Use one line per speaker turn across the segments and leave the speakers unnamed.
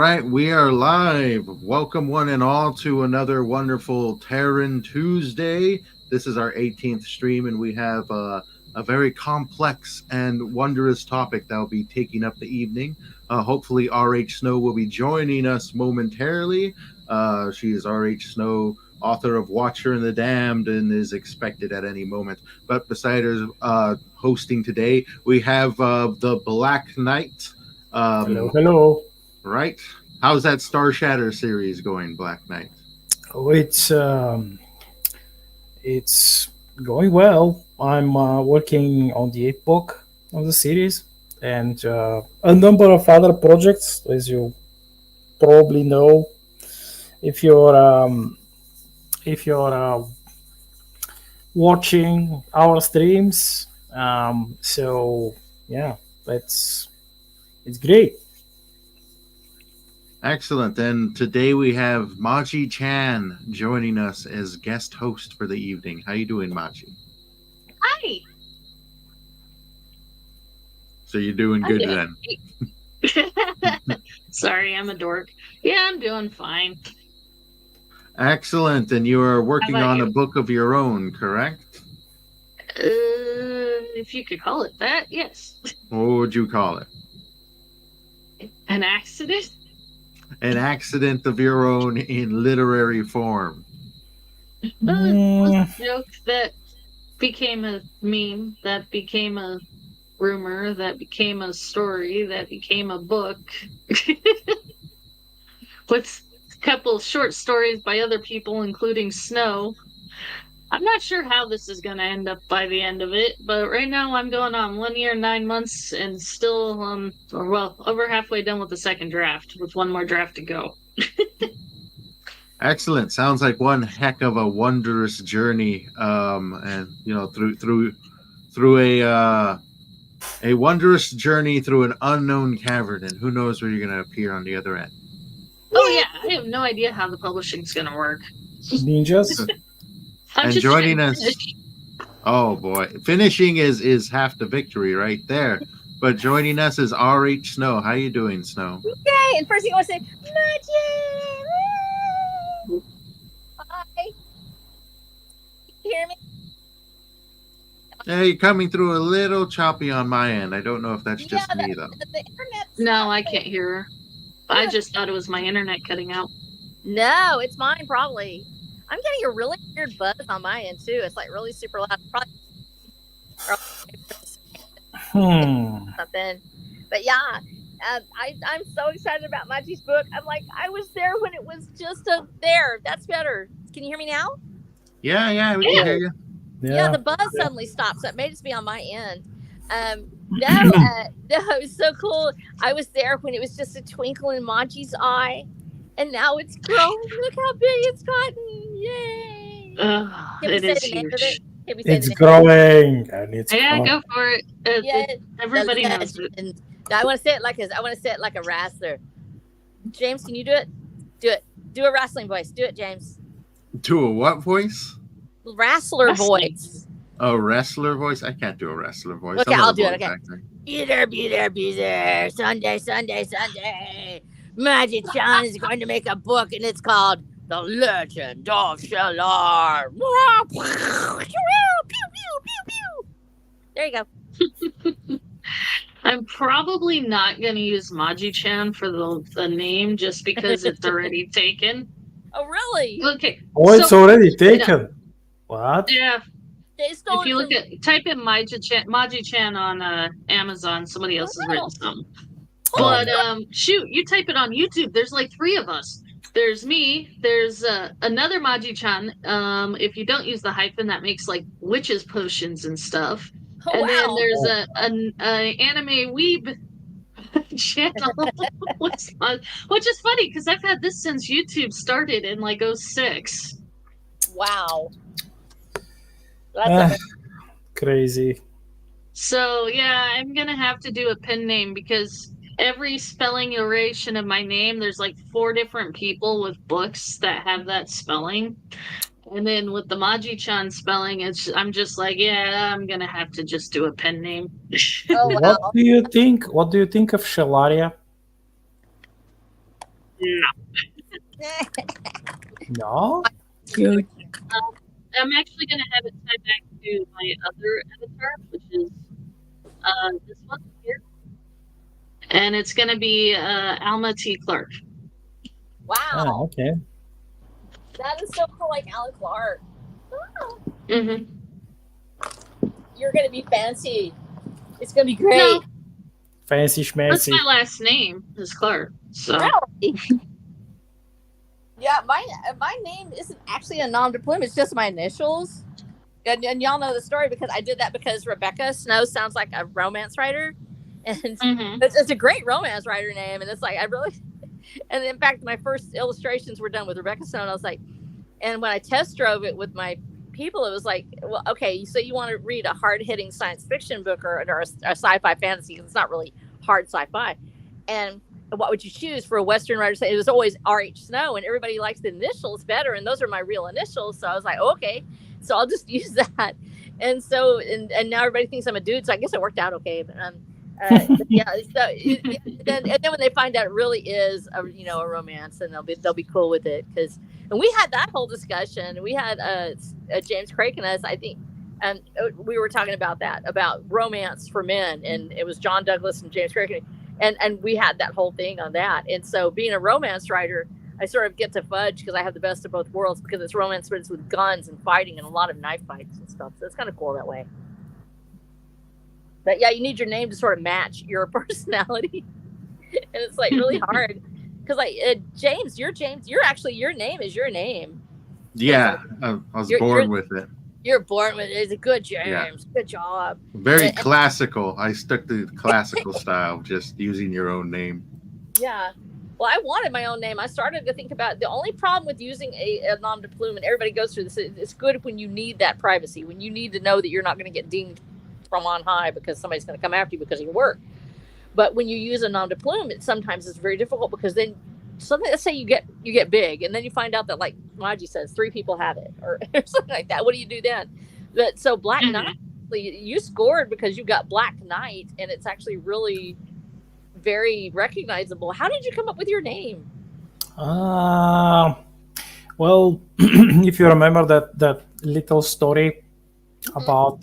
right, we are live. Welcome, one and all, to another wonderful Terran Tuesday. This is our 18th stream, and we have a very complex and wondrous topic that will be taking up the evening. Hopefully, R.H. Snow will be joining us momentarily. She is R.H. Snow, author of Watcher and the Damned, and is expected at any moment. But besides hosting today, we have the Black Knight.
Hello.
Right? How's that Star Shatter series going, Black Knight?
Oh, it's going well. I'm working on the eighth book of the series and a number of other projects, as you probably know, if you're watching our streams. So yeah, it's great.
Excellent. And today we have Maji-Chan joining us as guest host for the evening. How you doing, Maji?
Hi.
So you're doing good then?
Sorry, I'm a dork. Yeah, I'm doing fine.
Excellent. And you are working on a book of your own, correct?
If you could call it that, yes.
What would you call it?
An accident?
An accident of your own in literary form.
It was a joke that became a meme, that became a rumor, that became a story, that became a book. With a couple short stories by other people, including Snow. I'm not sure how this is going to end up by the end of it, but right now I'm going on 1 year, 9 months, and still, over halfway done with the second draft, with one more draft to go.
Excellent. Sounds like one heck of a wondrous journey, and through a wondrous journey through an unknown cavern, and who knows where you're going to appear on the other end.
Oh yeah, I have no idea how the publishing's going to work.
Ninjas.
And joining us, oh boy, finishing is half the victory right there. But joining us is R.H. Snow. How you doing, Snow?
Yay! And first thing I want to say, Maji! Hi. You hear me?
Hey, you're coming through a little choppy on my end. I don't know if that's just me though.
The internet's
No, I can't hear her. I just thought it was my internet cutting out.
No, it's mine probably. I'm getting a really weird buzz on my end too. It's like really super loud. Probably something. But yeah, I'm so excited about Maji's book. I'm like, I was there when it was just there. That's better. Can you hear me now?
Yeah, we can hear you.
Yeah, the buzz suddenly stopped, so it may just be on my end. No, it was so cool. I was there when it was just a twinkle in Maji's eye, and now it's growing. Look how big it's gotten! Yay!
It is huge.
It's growing, and it's
go for it. Everybody knows it.
And I want to say it like a wrestler. James, can you do it? Do it. Do a wrestling voice. Do it, James.
Do a what voice?
Wrestling voice.
A wrestler voice? I can't do a wrestler voice.
Okay, I'll do it. Okay. Be there. Sunday. Maji-Chan is going to make a book, and it's called The Legend of Shalar. There you go.
I'm probably not going to use Maji-Chan for the name just because it's already taken.
Oh, really?
Okay.
Oh, it's already taken. What?
Yeah. If you type in Maji-Chan on Amazon, somebody else has written something. But shoot, you type it on YouTube. There's like 3 of us. There's me. There's another Maji-Chan. If you don't use the hyphen, that makes like witches potions and stuff.
Oh,
and then
wow.
there's an anime weeb channel, which is funny because I've had this since YouTube started in like 06.
Wow. That's
crazy.
So yeah, I'm gonna have to do a pen name because every spelling iteration of my name, there's like 4 different people with books that have that spelling. And then with the Maji-Chan spelling, I'm just like, yeah, I'm gonna have to just do a pen name.
Oh, wow.
What do you think? What do you think of Shalaria? No.
Cute.
I'm actually going to have it tied back to my other avatar, which is this one here. And it's going to be Alma T. Clark.
Wow.
Oh, okay.
That is so cool, like Alan Clark. Oh,
Mm-hmm.
you're going to be fancy. It's going to be great.
No,
Fancy
that's
schmancy.
my last name is Clark. So
Really? Yeah, my name isn't actually a nom de plume. It's just my initials. And y'all know the story because I did that because Rebecca Snow sounds like a romance writer. And it's a great romance writer name. And it's like, I really... And in fact, my first illustrations were done with Rebecca Snow. And I was like... And when I test drove it with my people, it was like, well, okay, so you want to read a hard-hitting science fiction book or a sci-fi fantasy. It's not really hard sci-fi. And what would you choose for a Western writer? It was always R.H. Snow, and everybody likes the initials better, and those are my real initials. So I was like, okay, so I'll just use that. And so, and now everybody thinks I'm a dude, so I guess it worked out okay. But yeah. So and then when they find out it really is a romance, and they'll be cool with it and we had that whole discussion. We had James Craig and us, I think. And we were talking about romance for men, and it was John Douglas and James Craig. And we had that whole thing on that. And so being a romance writer, I sort of get to fudge because I have the best of both worlds because it's romance, but it's with guns and fighting and a lot of knife fights and stuff. So it's kind of cool that way. But yeah, you need your name to sort of match your personality. And it's like really hard because like James, you're actually, your name is your name.
Yeah, I was born with it.
You're born with it. It's a good James.
Yeah.
Good job.
Very classical. I stuck to the classical style, just using your own name.
Yeah. Well, I wanted my own name. I started to think about the only problem with using a nom de plume, and everybody goes through this. It's good when you need that privacy, when you need to know that you're not going to get dinged from on high because somebody's going to come after you because of your work. But when you use a nom de plume, sometimes it's very difficult because then let's say you get big, and then you find out that, like Maji says, 3 people have it or something like that. What do you do then? But so Black Knight, you scored because you got Black Knight, and it's actually really very recognizable. How did you come up with your name?
Well, if you remember that little story about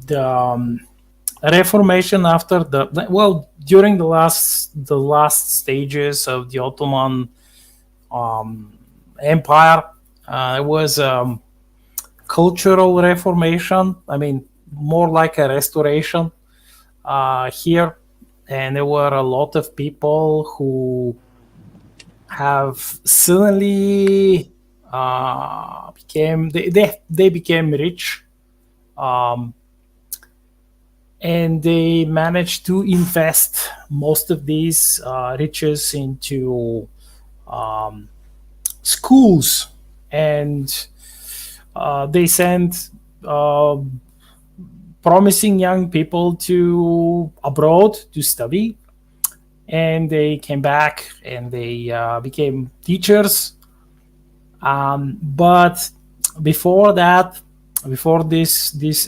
the Reformation after during the last stages of the Ottoman Empire, it was cultural reformation. I mean, more like a restoration here, and there were a lot of people who have suddenly became rich. And they managed to invest most of these riches into schools, and they sent promising young people to abroad to study, and they came back and they became teachers. But before this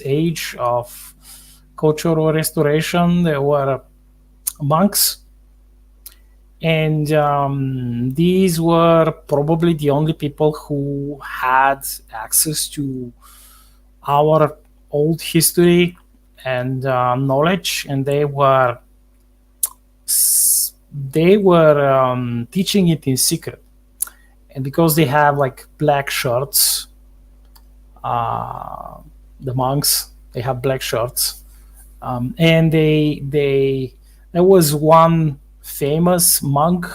age of cultural restoration, there were monks, and these were probably the only people who had access to our old history and knowledge, and they were teaching it in secret. And because they have like black shirts, the monks, they have black shirts. And there was one famous monk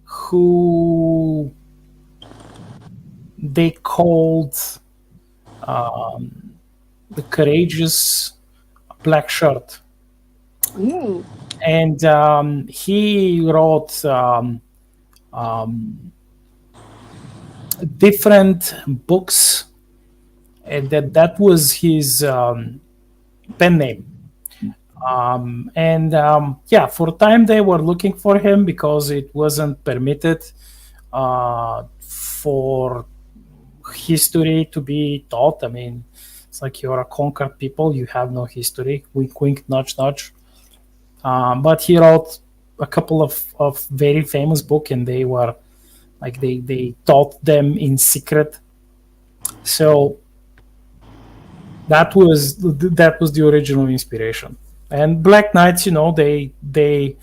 who they called the courageous black shirt.
Ooh.
And he wrote different books, and that was his pen name. For a time they were looking for him because it wasn't permitted for history to be taught. I mean, it's like you're a conquered people, you have no history. Wink, wink, nudge, nudge. But he wrote a couple of very famous books, and they were like they taught them in secret. So that was the original inspiration. And Black Knights, they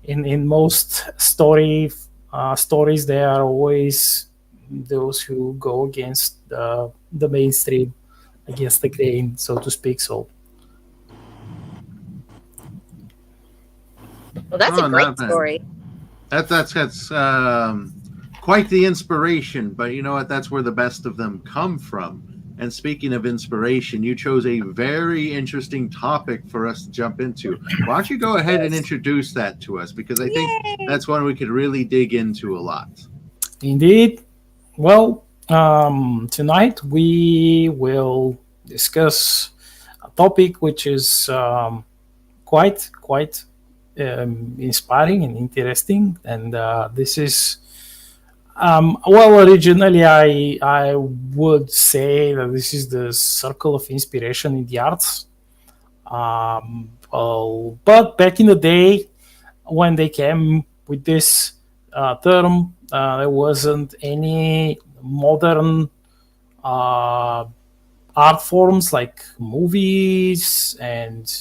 in most stories, they are always those who go against the mainstream, against the grain, so to speak. So
Well, that's a
Oh,
great
not bad.
story.
That's quite the inspiration. But you know what? That's where the best of them come from. And speaking of inspiration, you chose a very interesting topic for us to jump into. Why don't you go ahead and introduce that to us? Because I think that's one we could really dig into a lot.
indeed, well, tonight we will discuss a topic which is quite inspiring and interesting, and this is well, originally I would say that this is the circle of inspiration in the arts. But back in the day, when they came with this term, there wasn't any modern uh, art forms like movies and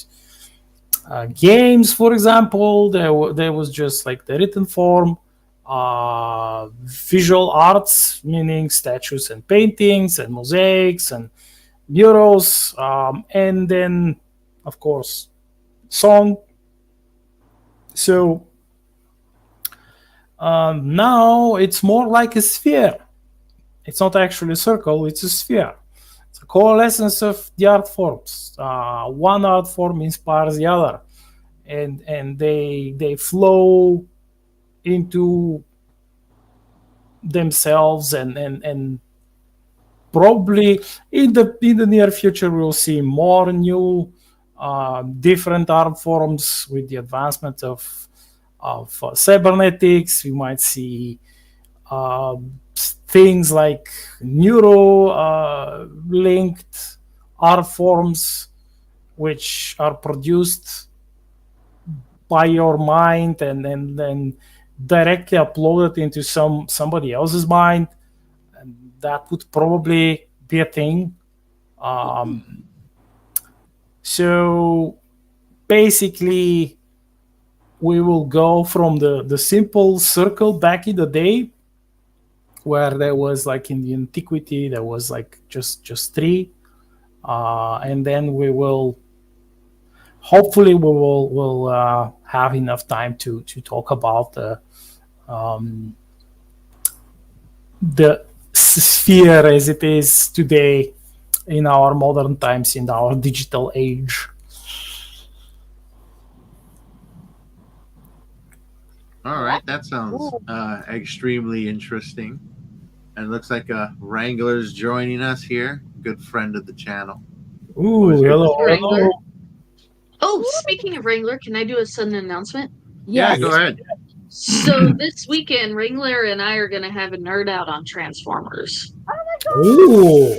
games, for example. There was just like the written form, visual arts, meaning statues and paintings and mosaics and murals, and then, of course, song. So now it's more like a sphere. It's not actually a circle, it's a sphere. It's a coalescence of the art forms. One art form inspires the other, and they flow into themselves, and probably in the near future we'll see more new different art forms with the advancement of cybernetics. We might see uh, things like neuro linked art forms, which are produced by your mind and then directly uploaded into somebody else's mind. And that would probably be a thing. So basically, we will go from the simple circle back in the day, where there was, like, in the antiquity, there was like just three, and then we will hopefully will have enough time to talk about the sphere as it is today in our modern times, in our digital age.
All right, that sounds extremely interesting. And looks like Wrangler's joining us here, good friend of the channel.
Ooh, hello,
Wrangler.
hello.
Oh, speaking of Wrangler, can I do a sudden announcement?
Yeah, go ahead.
So this weekend, Wrangler and I are going to have a nerd out on Transformers.
Ooh.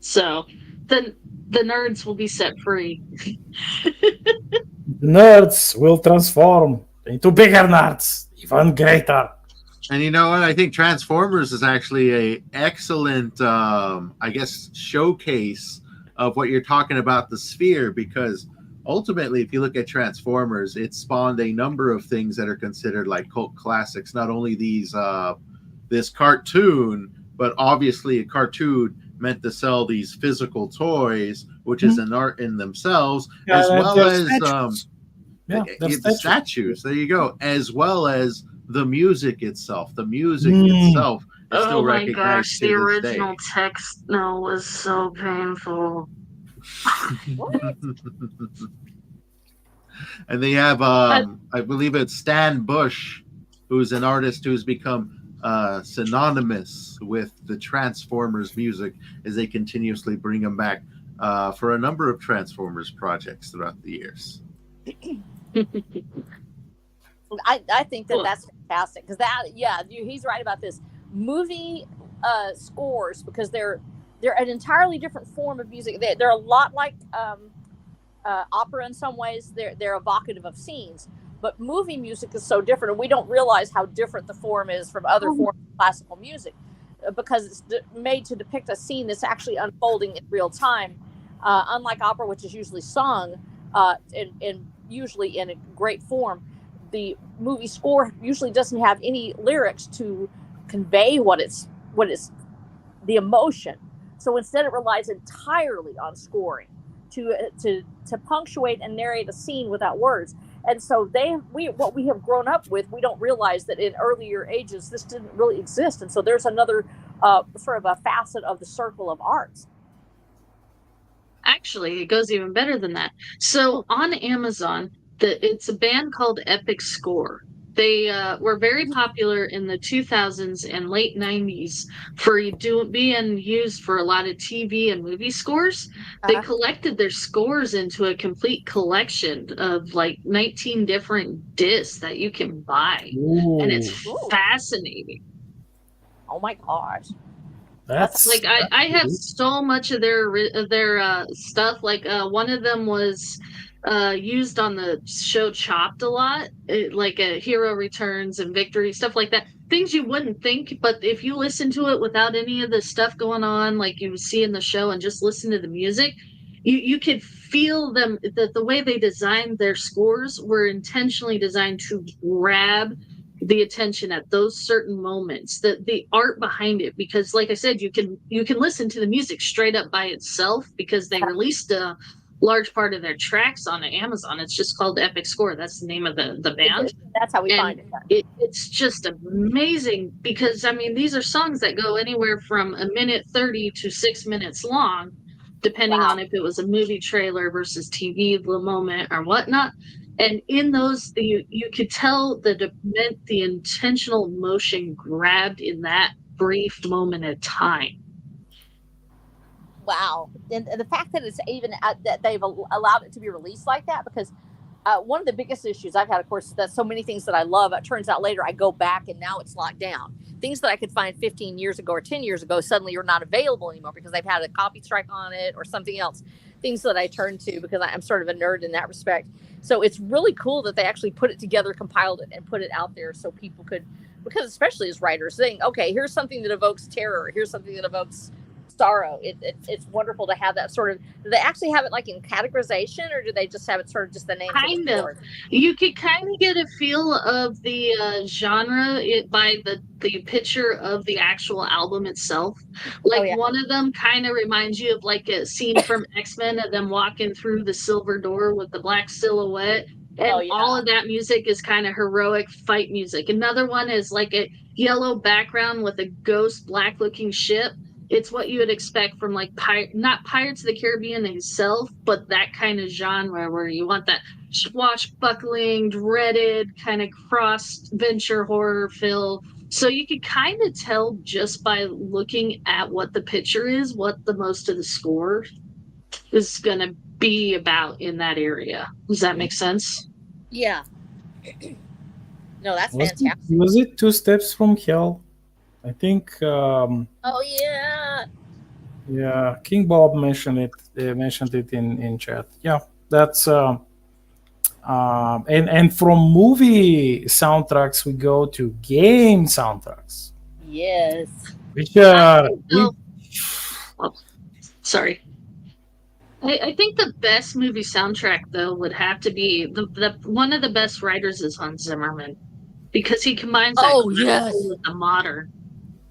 So the nerds will be set free.
The nerds will transform into bigger nerds, even greater.
And you know what? I think Transformers is actually a excellent, I guess, showcase of what you're talking about, the sphere, because ultimately, if you look at Transformers, it spawned a number of things that are considered like cult classics. Not only this cartoon, but obviously a cartoon meant to sell these physical toys, which is an art in themselves, as well as the statues. There you go, as well as the music itself. The music itself is still recognized. Oh my gosh,
the original text was so painful.
And they have, I believe it's Stan Bush, who's an artist who's become synonymous with the Transformers music, as they continuously bring them back for a number of Transformers projects throughout the years.
I think that's fantastic, because he's right about this. Movie scores, because they're an entirely different form of music. They're a lot like opera in some ways. They're evocative of scenes, but movie music is so different, and we don't realize how different the form is from other forms of classical music because it's made to depict a scene that's actually unfolding in real time. Unlike opera, which is usually sung and usually in a great form, the movie score usually doesn't have any lyrics to convey what it's the emotion. So instead, it relies entirely on scoring to punctuate and narrate a scene without words. And so what we have grown up with, we don't realize that in earlier ages this didn't really exist. And so there's another sort of a facet of the circle of arts.
Actually, it goes even better than that. So on Amazon, it's a band called Epic Score. They were very popular in the 2000s and late 90s for being used for a lot of TV and movie scores. They collected their scores into a complete collection of like 19 different discs that you can buy. Ooh. And it's fascinating.
Oh my gosh.
That's
like I have so much of their stuff. Like one of them was used on the show Chopped a lot, like a Hero Returns and Victory, stuff like that. Things you wouldn't think, but if you listen to it without any of the stuff going on, like you see in the show, and just listen to the music, you could feel them. The way they designed their scores were intentionally designed to grab the attention at those certain moments, the art behind it, because like I said, you can listen to the music straight up by itself because they released a large part of their tracks on Amazon. It's just called Epic Score. That's the name of the band.
That's how we find it.
It's just amazing because, I mean, these are songs that go anywhere from 1:30 to 6 minutes long, depending on if it was a movie trailer versus TV moment or whatnot. And in those, you could tell the intentional emotion grabbed in that brief moment of time.
Wow. And the fact that it's even that they've allowed it to be released like that, because one of the biggest issues I've had, of course, is that so many things that I love, it turns out later I go back and now it's locked down. Things that I could find 15 years ago or 10 years ago suddenly are not available anymore because they've had a copy strike on it or something else. Things that I turn to because I'm sort of a nerd in that respect. So it's really cool that they actually put it together, compiled it, and put it out there so people could, because especially as writers, saying, okay, here's something that evokes terror, here's something that evokes sorrow. It's wonderful to have that sort of. Do they actually have it like in categorization, or do they just have it sort of just the name?
Kind of. You could kind of get a feel of the genre by the picture of the actual album itself. Like one of them kind of reminds you of like a scene from X-Men of them walking through the silver door with the black silhouette. And all of that music is kind of heroic fight music. Another one is like a yellow background with a ghost black looking ship. It's what you would expect from like not Pirates of the Caribbean itself, but that kind of genre where you want that swashbuckling, dreaded kind of cross-venture horror feel. So you could kind of tell just by looking at what the picture is, what the most of the score is going to be about in that area. Does that make sense?
Yeah. No, that's fantastic.
Was it Two Steps from Hell? I think.
Oh yeah.
Yeah, King Bob mentioned it. Mentioned it in chat. Yeah, that's. And from movie soundtracks we go to game soundtracks.
Yes.
Which
sorry. I think the best movie soundtrack though would have to be the one of the best writers is Hans Zimmerman, because he combines that with the modern.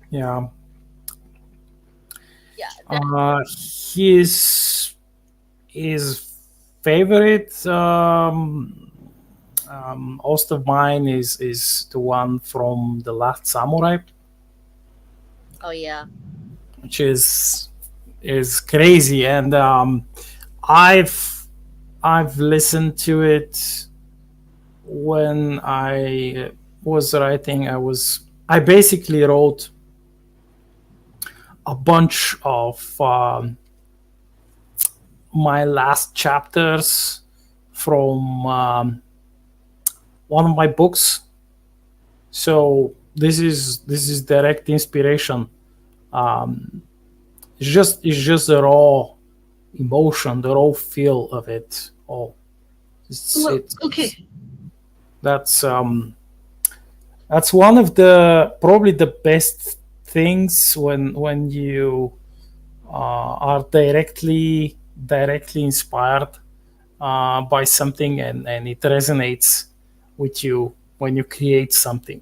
Yeah.
Yeah.
His favorite host of mine is the one from The Last Samurai.
Oh yeah.
Which is crazy, and I've listened to it when I was writing. I basically wrote a bunch of my last chapters from one of my books. So this is direct inspiration. It's just the raw emotion, the raw feel of it all.
Well, okay.
That's one of the probably the best things when you are directly inspired by something, and it resonates with you when you create something.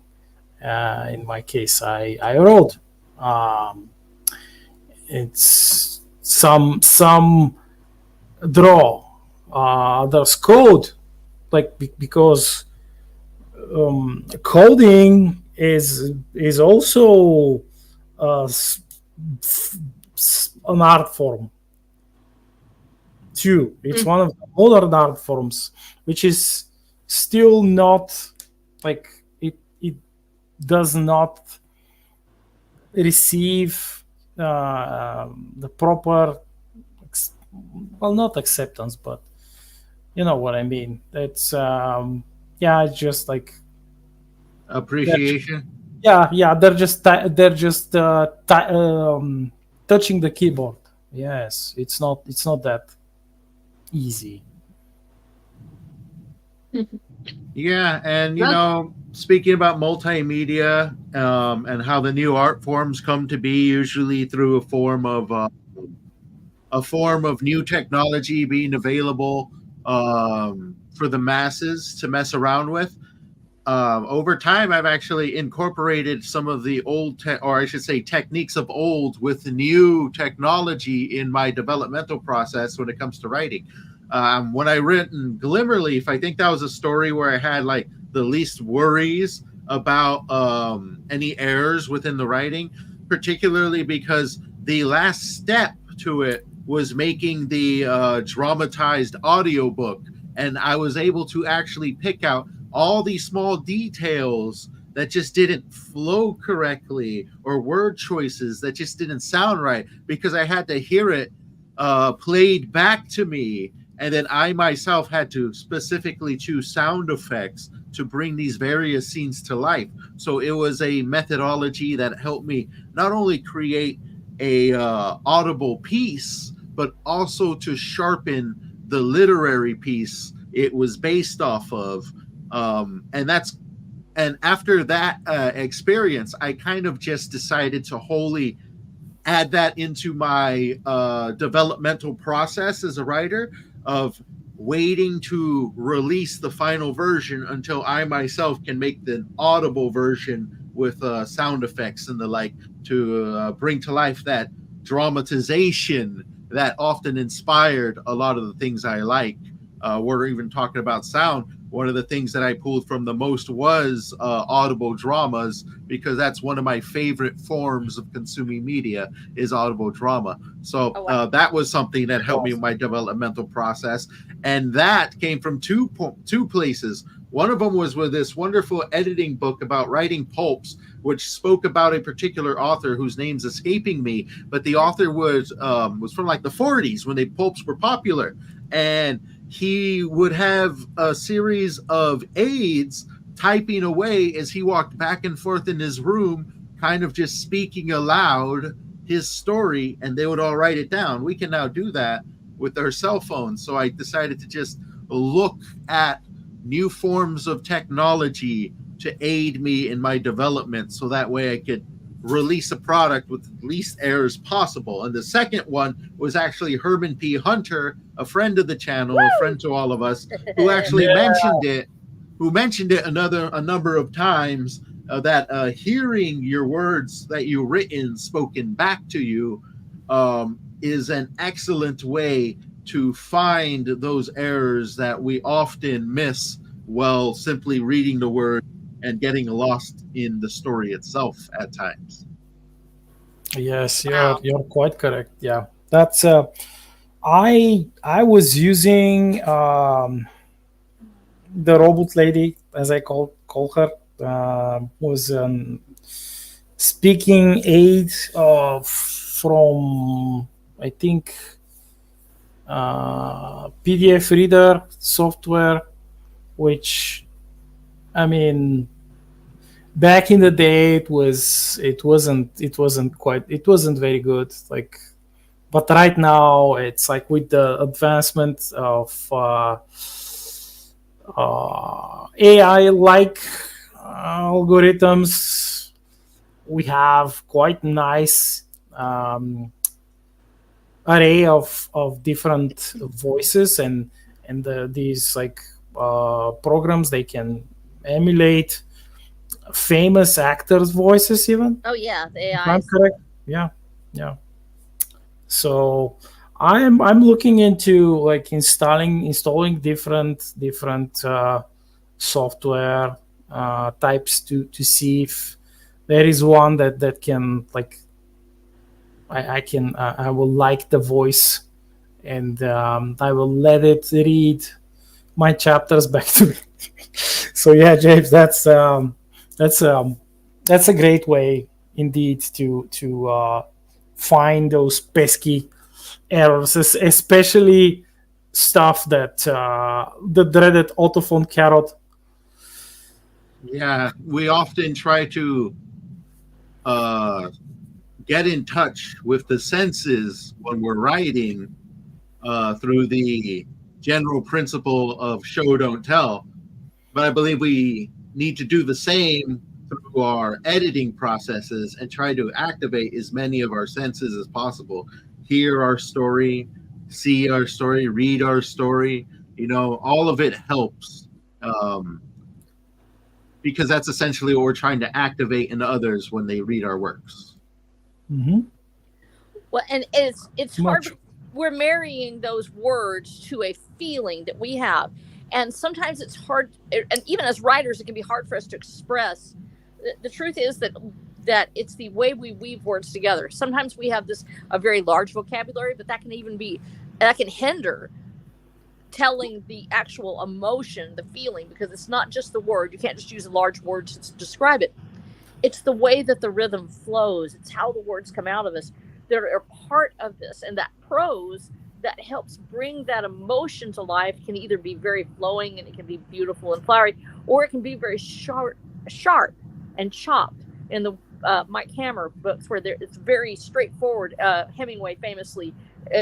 In my case, I wrote. Um, it's some draw, others code, like because coding is also an art form too. It's one of the modern art forms, which is still not like it does not receive the proper well, not acceptance, but you know what I mean. It's yeah, it's just like
Appreciation.
yeah, they're just touching the keyboard. Yes, it's not that easy.
Yeah, and
Well,
speaking about multimedia, and how the new art forms come to be, usually through a form of new technology being available for the masses to mess around with. Over time, I've actually incorporated some of the or I should say, techniques of old with new technology in my developmental process when it comes to writing. When I written Glimmerleaf, I think that was a story where I had like the least worries about any errors within the writing, particularly because the last step to it was making the dramatized audiobook, and I was able to actually pick out all these small details that just didn't flow correctly, or word choices that just didn't sound right, because I had to hear it played back to me, and then I myself had to specifically choose sound effects to bring these various scenes to life. So it was a methodology that helped me not only create a audible piece, but also to sharpen the literary piece it was based off of. And after that experience, I kind of just decided to wholly add that into my developmental process as a writer, of waiting to release the final version until I myself can make the audible version with sound effects and the like, to bring to life that dramatization that often inspired a lot of the things I like. We're even talking about sound. One of the things that I pulled from the most was audible dramas, because that's one of my favorite forms of consuming media, is audible drama. So that was something that helped me with my developmental process, and that came from two places. One of them was with this wonderful editing book about writing pulps, which spoke about a particular author whose name's escaping me, but the author was from like the 40s when the pulps were popular, and he would have a series of aides typing away as he walked back and forth in his room, kind of just speaking aloud his story, and they would all write it down. We can now do that with our cell phones. So I decided to just look at new forms of technology to aid me in my development, so that way I could release a product with the least errors possible. And the second one was actually Herman P. Hunter, a friend of the channel, a friend to all of us, who actually mentioned it a number of times, that hearing your words that you've written spoken back to you is an excellent way to find those errors that we often miss while simply reading the word and getting lost in the story itself at times.
Yes, you're quite correct. Yeah, that's I was using the robot lady, as I call her, was speaking aid from, I think, PDF reader software, which, I mean, back in the day it wasn't very good. Like but right now it's like with the advancement of AI like algorithms, we have quite nice array of different voices, and these like programs, they can emulate famous actors' voices even.
Oh yeah, the
If I'm
AIs.
correct. Yeah, yeah. So I'm looking into like installing different software types to see if there is one that can like I will like the voice, and I will let it read my chapters back to me. So yeah, James, that's that's a great way indeed to find those pesky errors, especially stuff that the dreaded autophone carrot.
Yeah, we often try to uh, get in touch with the senses when we're writing through the general principle of show don't tell. But I believe we need to do the same through our editing processes and try to activate as many of our senses as possible. Hear our story, see our story, read our story. You know, all of it helps um, because that's essentially what we're trying to activate in others when they read our works.
Mm-hmm.
Well, and it's hard.
Much.
We're marrying those words to a feeling that we have, and sometimes it's hard. And even as writers, it can be hard for us to express. The truth is that it's the way we weave words together. Sometimes we have this a very large vocabulary, but that can hinder telling the actual emotion, the feeling, because it's not just the word. You can't just use a large word to describe it. It's the way that the rhythm flows. It's how the words come out of us that are part of this. And that prose that helps bring that emotion to life can either be very flowing and it can be beautiful and flowery, or it can be very sharp and chopped. In the Mike Hammer books, where it's very straightforward. Hemingway famously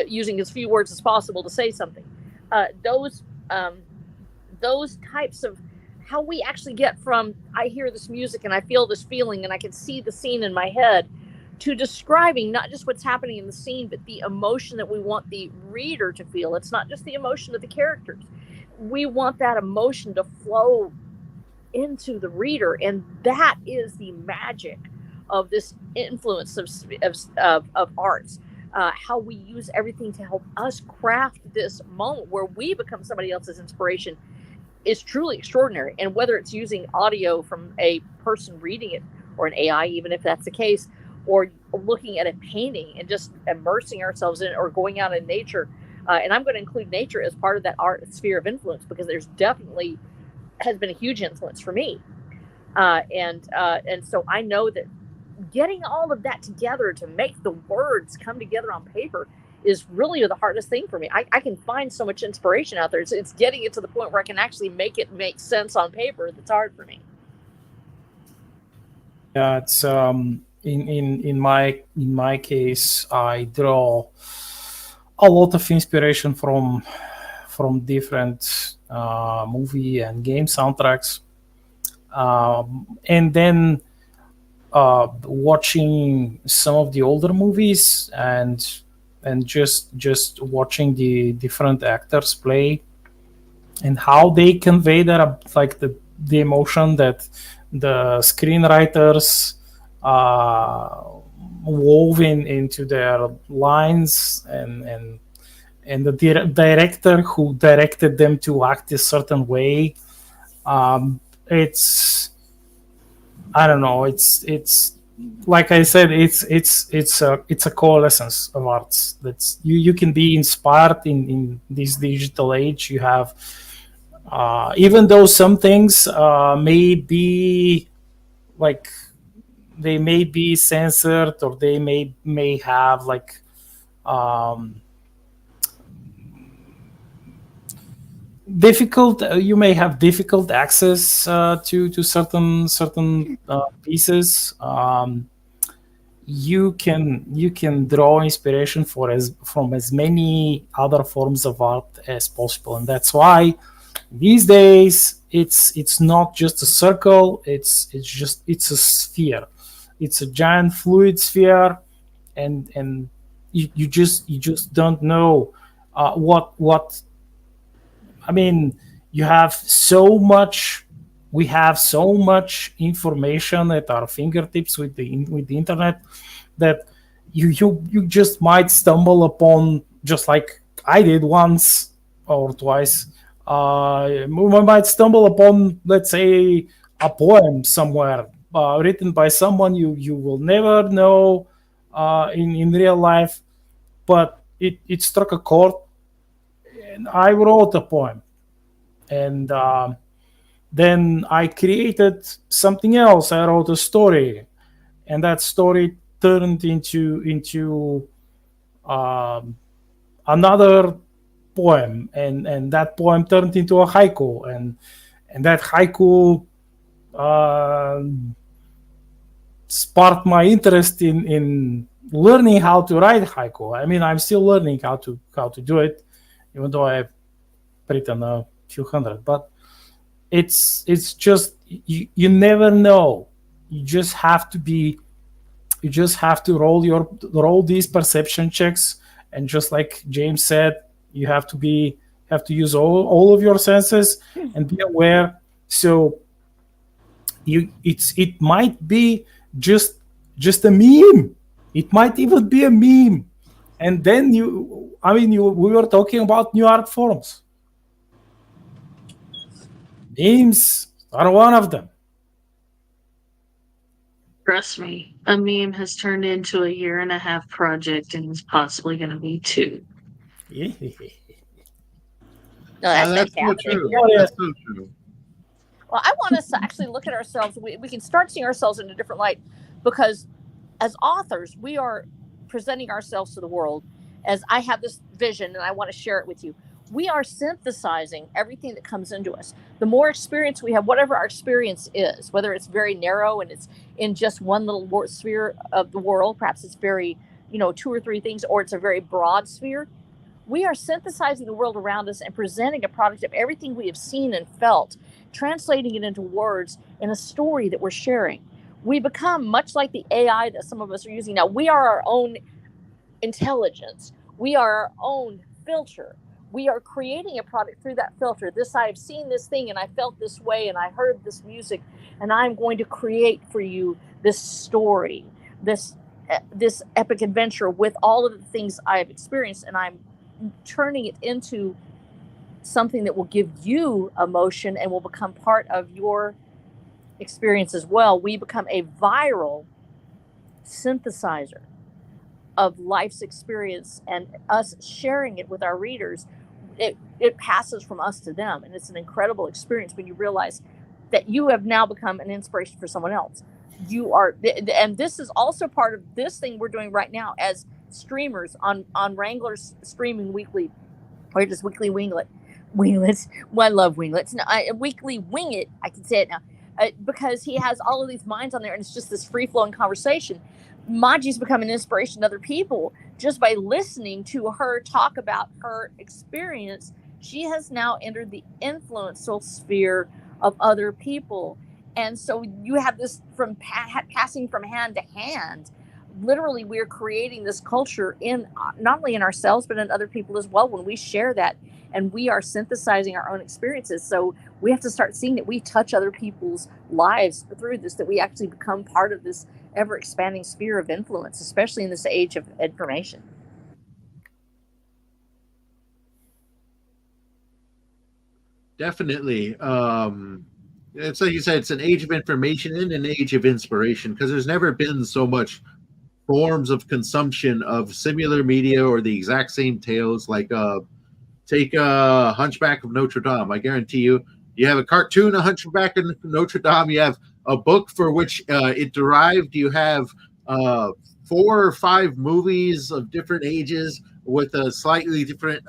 using as few words as possible to say something. Uh, those those types of how we actually get from I hear this music and I feel this feeling and I can see the scene in my head to describing not just what's happening in the scene, but the emotion that we want the reader to feel. It's not just the emotion of the characters. We want that emotion to flow into the reader, and that is the magic of this influence of arts. How we use everything to help us craft this moment where we become somebody else's inspiration is truly extraordinary. And whether it's using audio from a person reading it or an AI, even if that's the case, or looking at a painting and just immersing ourselves in it, or going out in nature. And I'm going to include nature as part of that art sphere of influence, because there's definitely has been a huge influence for me. And so I know that getting all of that together to make the words come together on paper is really the hardest thing for me. I can find so much inspiration out there. It's getting it to the point where I can actually make it make sense on paper that's hard for me.
Yeah, it's in my case, I draw a lot of inspiration from different movie and game soundtracks, and then watching some of the older movies, and just watching the different actors play and how they convey that like the emotion that the screenwriters wove into their lines, and the director who directed them to act a certain way. It's I don't know. It's like I said. It's a coalescence of arts. That's you can be inspired in this digital age. You have even though some things may be like they may be censored, or they may have like difficult you may have difficult access to certain pieces. you can draw inspiration from as many other forms of art as possible, and that's why these days it's not just a circle, it's a sphere. It's a giant fluid sphere, and you just don't know what I mean. You have so much. We have so much information at our fingertips with the internet that you just might stumble upon, just like I did once or twice. We might stumble upon, let's say, a poem somewhere written by someone you will never know in real life, but it struck a chord, and I wrote a poem, and then I created something else. I wrote a story, and that story turned into um, another poem, and that poem turned into a haiku, and that haiku uh, sparked my interest in learning how to write haiku. I mean, I'm still learning how to do it, even though I've written a few hundred. But it's just you never know. You just have to be you just have to roll these perception checks, and just like James said, you have to use all of your senses and be aware. So it might be just a meme. It might even be a meme. And then we were talking about new art forms. Memes are one of them.
Trust me, a meme has turned into a year-and-a-half project and is possibly going to be 2.
No, that's
That's so
fantastic.
true.
Oh, yes.
That's so true.
Well, I want us to actually look at ourselves. We can start seeing ourselves in a different light, because as authors, we are presenting ourselves to the world as I have this vision and I want to share it with you. We are synthesizing everything that comes into us. The more experience we have, whatever our experience is, whether it's very narrow and it's in just one little sphere of the world, perhaps it's very, 2 or 3 things, or it's a very broad sphere. We are synthesizing the world around us and presenting a product of everything we have seen and felt, translating it into words in a story that we're sharing. We become much like the AI that some of us are using now. We are our own intelligence. We are our own filter. We are creating a product through that filter. I've seen this thing and I felt this way and I heard this music, and I'm going to create for you this story, this epic adventure with all of the things I've experienced, and I'm turning it into something that will give you emotion and will become part of your experience as well. We become a viral synthesizer of life's experience, and us sharing it with our readers, it passes from us to them, and it's an incredible experience when you realize that you have now become an inspiration for someone else. You are, and this is also part of this thing we're doing right now as streamers on Wrangler's streaming weekly, or just weekly winglets. Well, I love winglets. No, weekly wing it. I can say it now, because he has all of these minds on there, and it's just this free flowing conversation. Maji's become an inspiration to other people just by listening to her talk about her experience. She has now entered the influential sphere of other people, and so you have this from passing from hand to hand. Literally, we're creating this culture in not only in ourselves but in other people as well when we share that, and we are synthesizing our own experiences. So we have to start seeing that we touch other people's lives through this, that we actually become part of this ever expanding sphere of influence, especially in this age of information.
Definitely. It's like you said, it's an age of information and an age of inspiration, because there's never been so much forms of consumption of similar media or the exact same tales. Like take Hunchback of Notre Dame. I guarantee you have a cartoon, A Hunchback of Notre Dame. You have a book for which it derived. You have 4 or 5 movies of different ages with slightly different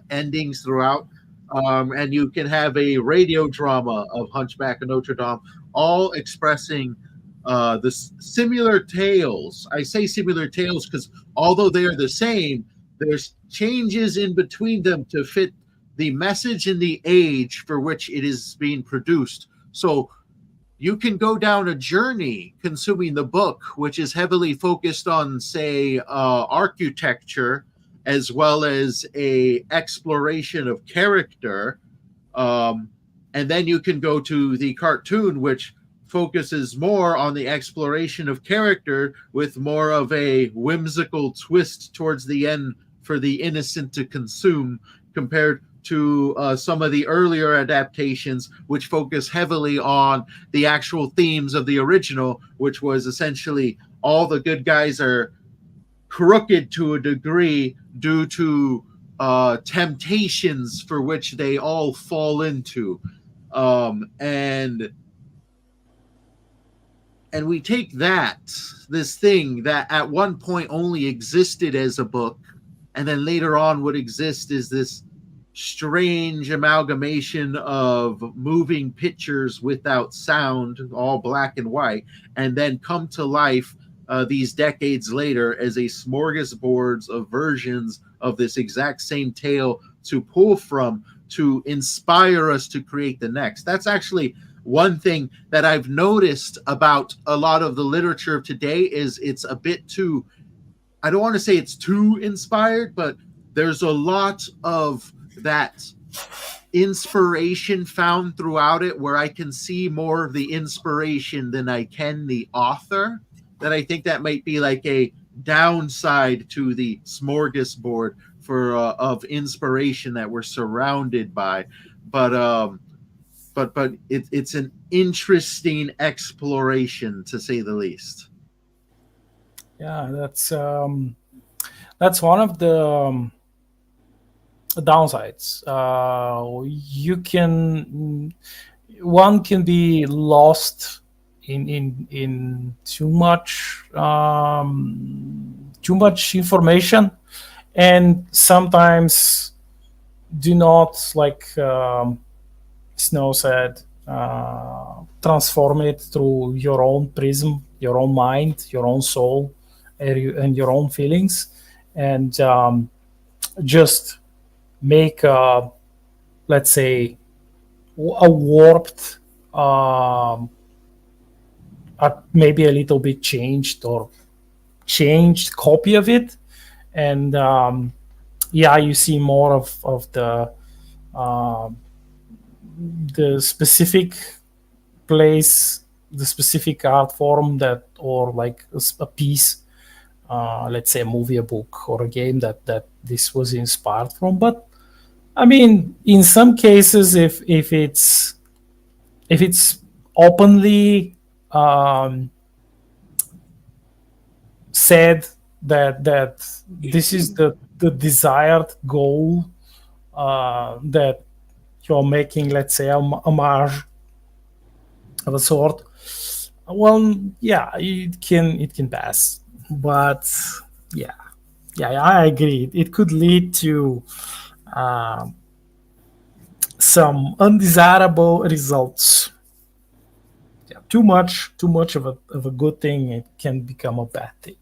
endings throughout. And you can have a radio drama of Hunchback of Notre Dame, all expressing similar tales. I say similar tales because although they are the same, there's changes in between them to fit the message and the age for which it is being produced. So you can go down a journey consuming the book, which is heavily focused on, say, architecture, as well as a exploration of character. And then you can go to the cartoon, which focuses more on the exploration of character with more of a whimsical twist towards the end for the innocent to consume, compared to some of the earlier adaptations, which focus heavily on the actual themes of the original, which was essentially all the good guys are crooked to a degree due to temptations for which they all fall into. And we take this thing that at one point only existed as a book, and then later on would exist as this strange amalgamation of moving pictures without sound, all black and white, and then come to life these decades later as a smorgasbord of versions of this exact same tale to pull from to inspire us to create the next. That's actually one thing that I've noticed about a lot of the literature of today is it's a bit too, I don't want to say it's too inspired, but there's a lot of that inspiration found throughout it where I can see more of the inspiration than I can the author. That I think that might be like a downside to the smorgasbord for of inspiration that we're surrounded by. But it's an interesting exploration, to say the least.
Yeah, that's one of the downsides. One can be lost in too much information, and sometimes do not, like Snow said, transform it through your own prism, your own mind, your own soul, and your own feelings, and just make let's say a warped, maybe a little bit changed copy of it, and you see more of the specific place, the specific art form that, or like a piece, let's say a movie, a book, or a game that this was inspired from. But I mean, in some cases, if it's openly said that this is the desired goal, that you're making, let's say, a homage of a sort, well, yeah, it can pass. But yeah, I agree. It could lead to some undesirable results. Yeah, too much of a good thing, it can become a bad thing.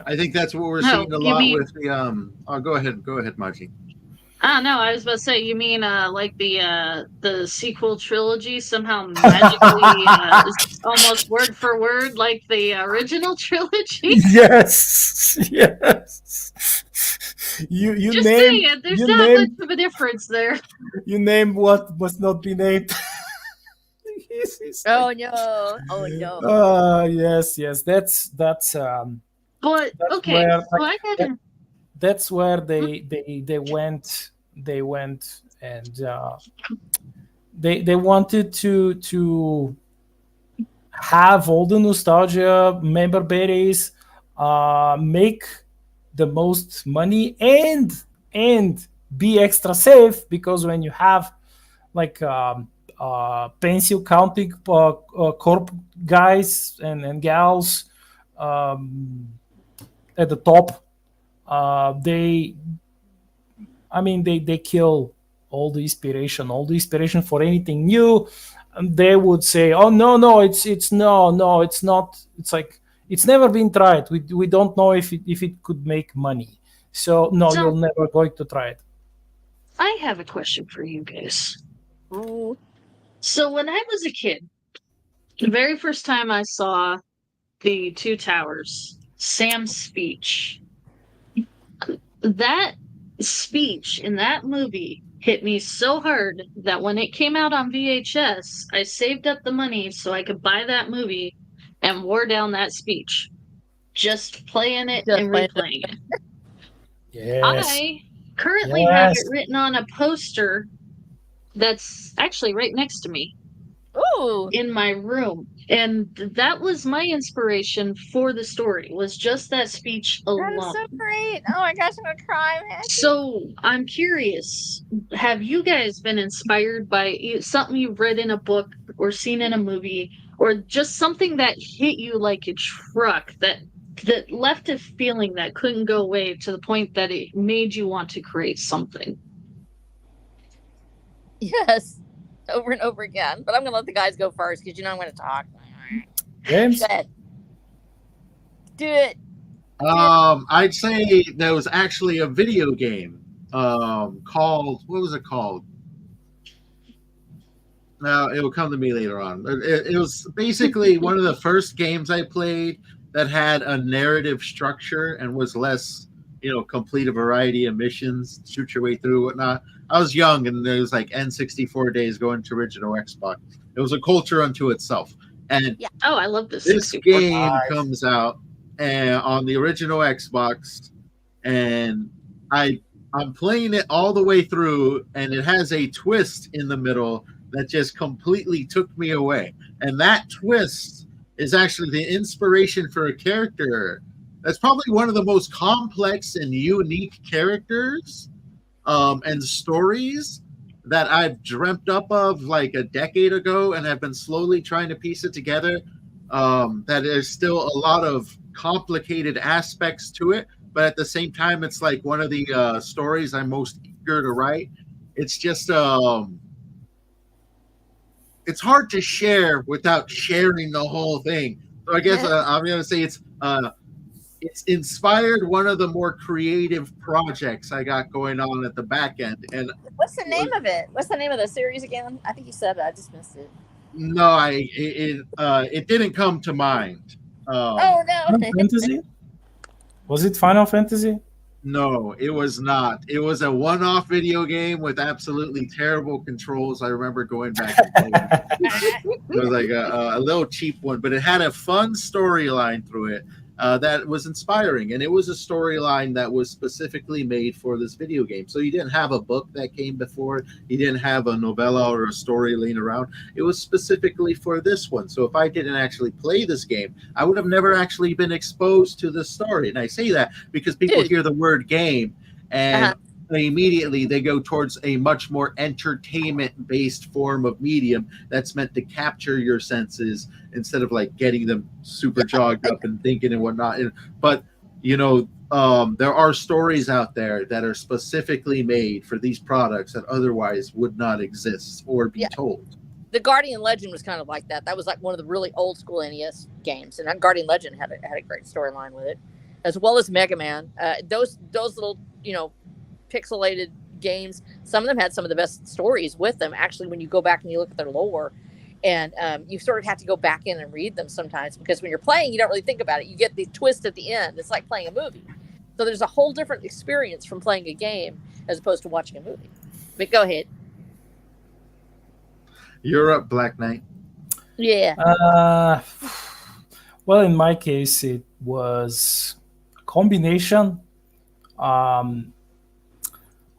I think that's what we're seeing a lot with the go ahead, Maji.
No, I was about to say, you mean like the sequel trilogy somehow magically is almost word for word like the original trilogy?
Yes. You
just
name,
saying it. There's not much of a difference there.
You name what must not be named.
Oh no!
Yes. That's
but
that's
okay.
Where,
so I gotta...
that's where they went and they wanted to have all the nostalgia, member berries, make the most money, and be extra safe, because when you have like pencil counting corp guys and gals at the top, they kill all the inspiration for anything new. and they would say, "Oh no, it's no, it's not. It's like it's never been tried. We don't know if it could make money. So no,
So-
you're never going to try it."
I have a question for you guys.
Ooh.
So when I was a kid, the very first time I saw the Two Towers, Sam's speech, that speech in that movie hit me so hard that when it came out on VHS, I saved up the money so I could buy that movie and wore down that speech. Just playing it
Just
and
playing
replaying it.
Yes.
I currently have
Yes.
it written on a poster that's actually right next to me
Ooh.
in my room. And that was my inspiration for the story, was just that speech
That
alone.
is so great. Oh my gosh, I'm gonna cry, man.
So I'm curious, have you guys been inspired by something you've read in a book or seen in a movie, or just something that hit you like a truck that left a feeling that couldn't go away to the point that it made you want to create something?
Yes. Over and over again. But I'm gonna let the guys go first because I'm gonna talk.
James?
Go ahead. Do it.
I'd say there was actually a video game called, what was it called? No, it will come to me later on. It was basically one of the first games I played that had a narrative structure and was less, complete a variety of missions, shoot your way through, whatnot. I was young, and there was like N64 days going to original Xbox. It was a culture unto itself. And
Oh, I love this.
this
64.
game
Nice.
comes out on the original Xbox, and I'm playing it all the way through, and it has a twist in the middle that just completely took me away. And that twist is actually the inspiration for a character that's probably one of the most complex and unique characters and stories that I've dreamt up of like a decade ago, and have been slowly trying to piece it together. That there's still a lot of complicated aspects to it, but at the same time, it's like one of the stories I'm most eager to write. It's just it's hard to share without sharing the whole thing. So I guess I'm going to say it's inspired one of the more creative projects I got going on at the back end. And
What's the name of it? What's the name of the series again? I think you said it. I just missed it.
no, it didn't come to mind.
Oh no.
Final Fantasy? Was it Final Fantasy?
No, it was not. It was a one-off video game with absolutely terrible controls. I remember going back and playing it. It was like a little cheap one, but it had a fun storyline through it that was inspiring. And it was a storyline that was specifically made for this video game. So you didn't have a book that came before it. You didn't have a novella or a story laying around. It was specifically for this one. So if I didn't actually play this game, I would have never actually been exposed to the story. And I say that because people hear the word game and immediately they go towards a much more entertainment-based form of medium that's meant to capture your senses instead of like getting them super jogged up and thinking and whatnot. But there are stories out there that are specifically made for these products that otherwise would not exist or be told.
The Guardian Legend was kind of like that. That was like one of the really old school NES games, and that Guardian Legend had a great storyline with it, as well as Mega Man. Those little pixelated games, some of them had some of the best stories with them. Actually, when you go back and you look at their lore, and you sort of have to go back in and read them sometimes, because when you're playing, you don't really think about it. You get the twist at the end. It's like playing a movie. So there's a whole different experience from playing a game as opposed to watching a movie. But go ahead.
You're up, Black Knight.
Yeah.
Well, in my case, it was a combination.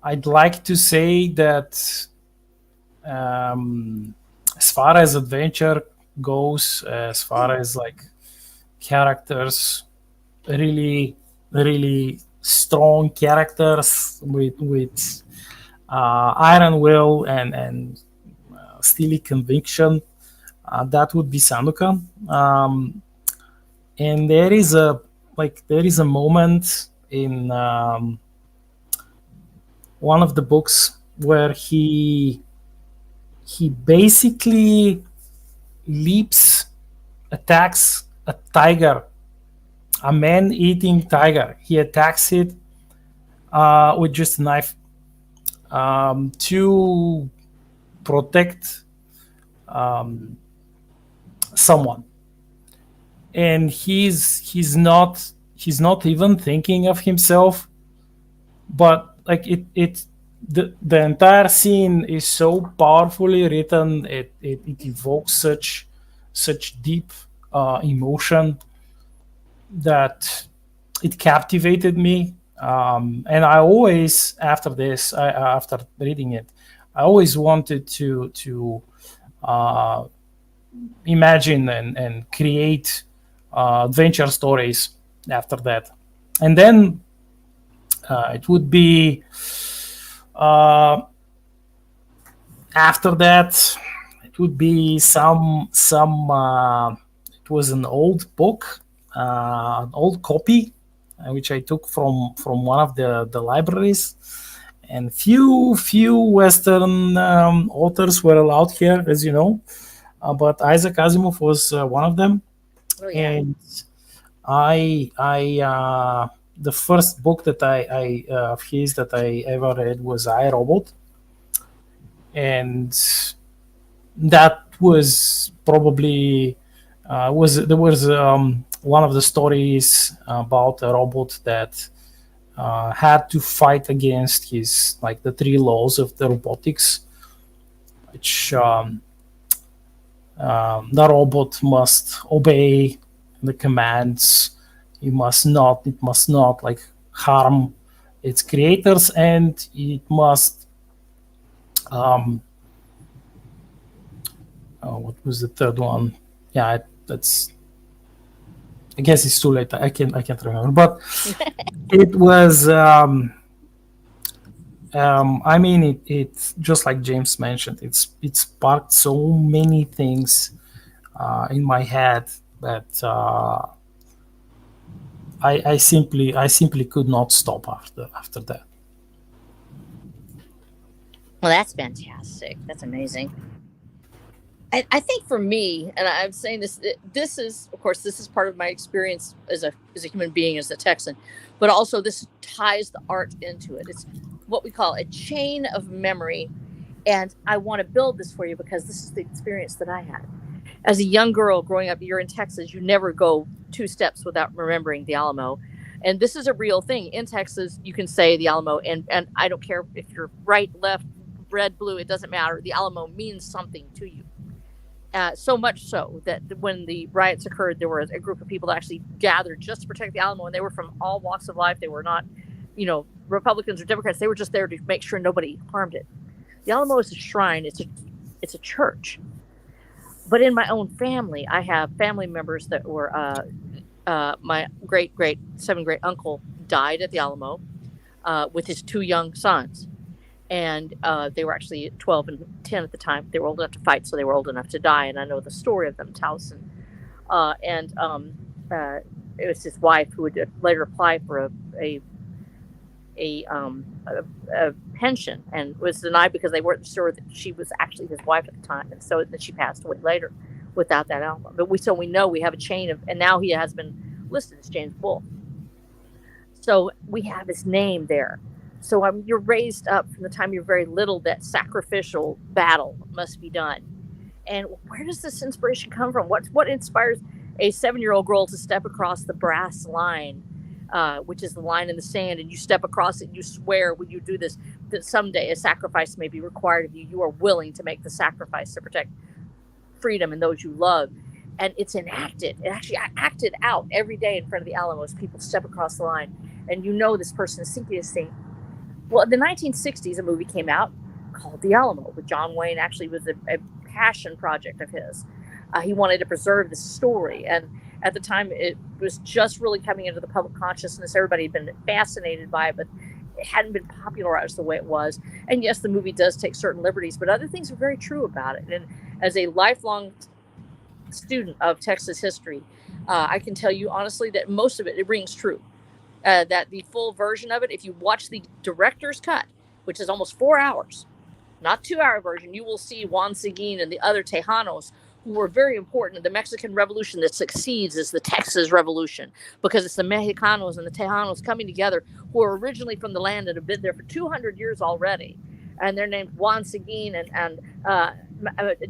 I'd like to say that as far as adventure goes, as far as like characters, really, really strong characters with iron will and steely conviction, that would be Sandokan. And there is a moment in one of the books where he he basically attacks a tiger, a man-eating tiger. He attacks it with just a knife to protect someone, and he's not even thinking of himself, but like the entire scene is so powerfully written. It evokes such deep emotion that it captivated me. And I always, after this, after reading it, I always wanted to imagine and create adventure stories after that. And then it would be after that, it would be some it was an old book, an old copy, which I took from one of the libraries. And few Western authors were allowed here, as you know, but Isaac Asimov was one of them.
Oh, yeah.
And I the first book that I of his that I ever read was I, Robot, and that was probably there was one of the stories about a robot that had to fight against his, like, the three laws of the robotics, which the robot must obey the commands. It must not like harm its creators, and it must what was the third one? Yeah, that's. I guess it's too late. I can't remember. But it was. I mean, it just like James mentioned. It sparked so many things in my head that I simply could not stop after that.
Well, that's fantastic. That's amazing. I think for me, and I'm saying this, this is, of course, this is part of my experience as a human being, as a Texan, but also this ties the art into it. It's what we call a chain of memory. And I want to build this for you because this is the experience that I had. As a young girl growing up, you're in Texas, you never go 2 steps without remembering the Alamo. And this is a real thing. In Texas, you can say the Alamo, and I don't care if you're right, left, red, blue, it doesn't matter. The Alamo means something to you. So much so that when the riots occurred, there was a group of people that actually gathered just to protect the Alamo, and they were from all walks of life. They were not, Republicans or Democrats. They were just there to make sure nobody harmed it. The Alamo is a shrine. It's a church. But in my own family, I have family members that were my great 7th great uncle died at the Alamo with his 2 young sons. And they were actually 12 and 10 at the time. They were old enough to fight, so they were old enough to die. And I know the story of them, Towson. It was his wife who would later apply for a pension, and was denied because they weren't sure that she was actually his wife at the time. And so that she passed away later without that album. But we know we have a chain of, and now he has been listed as James Bull. So we have his name there. So you're raised up from the time you're very little that sacrificial battle must be done. And where does this inspiration come from? What inspires a 7-year-old girl to step across the brass line, which is the line in the sand, and you step across it and you swear when you do this that someday a sacrifice may be required of you. You are willing to make the sacrifice to protect freedom and those you love. And it's enacted. It actually acted out every day in front of the Alamo as people step across the line. And this person is sinking his thing. Well, in the 1960s, a movie came out called The Alamo with John Wayne. Actually, was a passion project of his. He wanted to preserve the story. And at the time, it was just really coming into the public consciousness. Everybody had been fascinated by it, but it hadn't been popularized the way it was. And yes, the movie does take certain liberties, but other things are very true about it. And as a lifelong student of Texas history, I can tell you honestly that most of it rings true. That the full version of it, if you watch the director's cut, which is almost 4 hours, not 2-hour version, you will see Juan Seguin and the other Tejanos who were very important. The Mexican Revolution that succeeds is the Texas Revolution, because it's the Mexicanos and the Tejanos coming together who are originally from the land and have been there for 200 years already. And they're named Juan Seguin and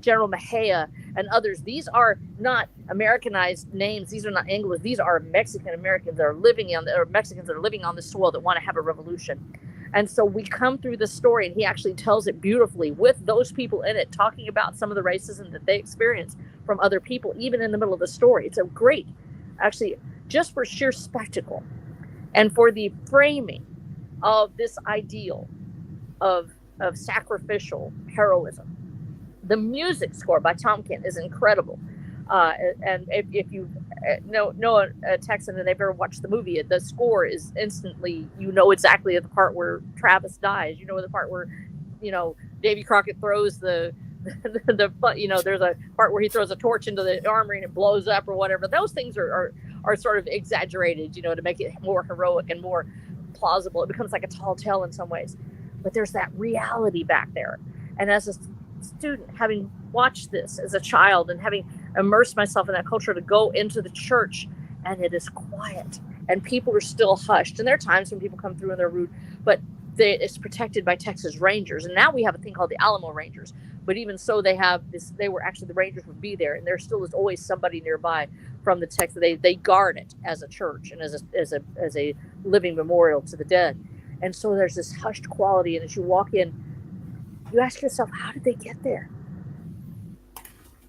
General Mejia and others. These are not Americanized names. These are not English. These are Mexican Americans that are living on, or Mexicans that are living on the soil that want to have a revolution. And so we come through the story, and he actually tells it beautifully with those people in it, talking about some of the racism that they experience from other people, even in the middle of the story. It's a great, actually, just for sheer spectacle and for the framing of this ideal of sacrificial heroism. The music score by Tom Kent is incredible. And if you know a Texan and they've ever watched the movie, the score is instantly, exactly at the part where Travis dies. The part where, Davy Crockett throws there's a part where he throws a torch into the armory and it blows up or whatever. Those things are sort of exaggerated, to make it more heroic and more plausible. It becomes like a tall tale in some ways. But there's that reality back there. And as a student, having watched this as a child and having immersed myself in that culture, to go into the church and it is quiet and people are still hushed. And there are times when people come through and they're rude, but it's protected by Texas Rangers. And now we have a thing called the Alamo Rangers. But even so, they were actually, the Rangers would be there, and there still is always somebody nearby from the Texas. They guard it as a church and as a living memorial to the dead. And so there's this hushed quality. And as you walk in, you ask yourself, how did they get there?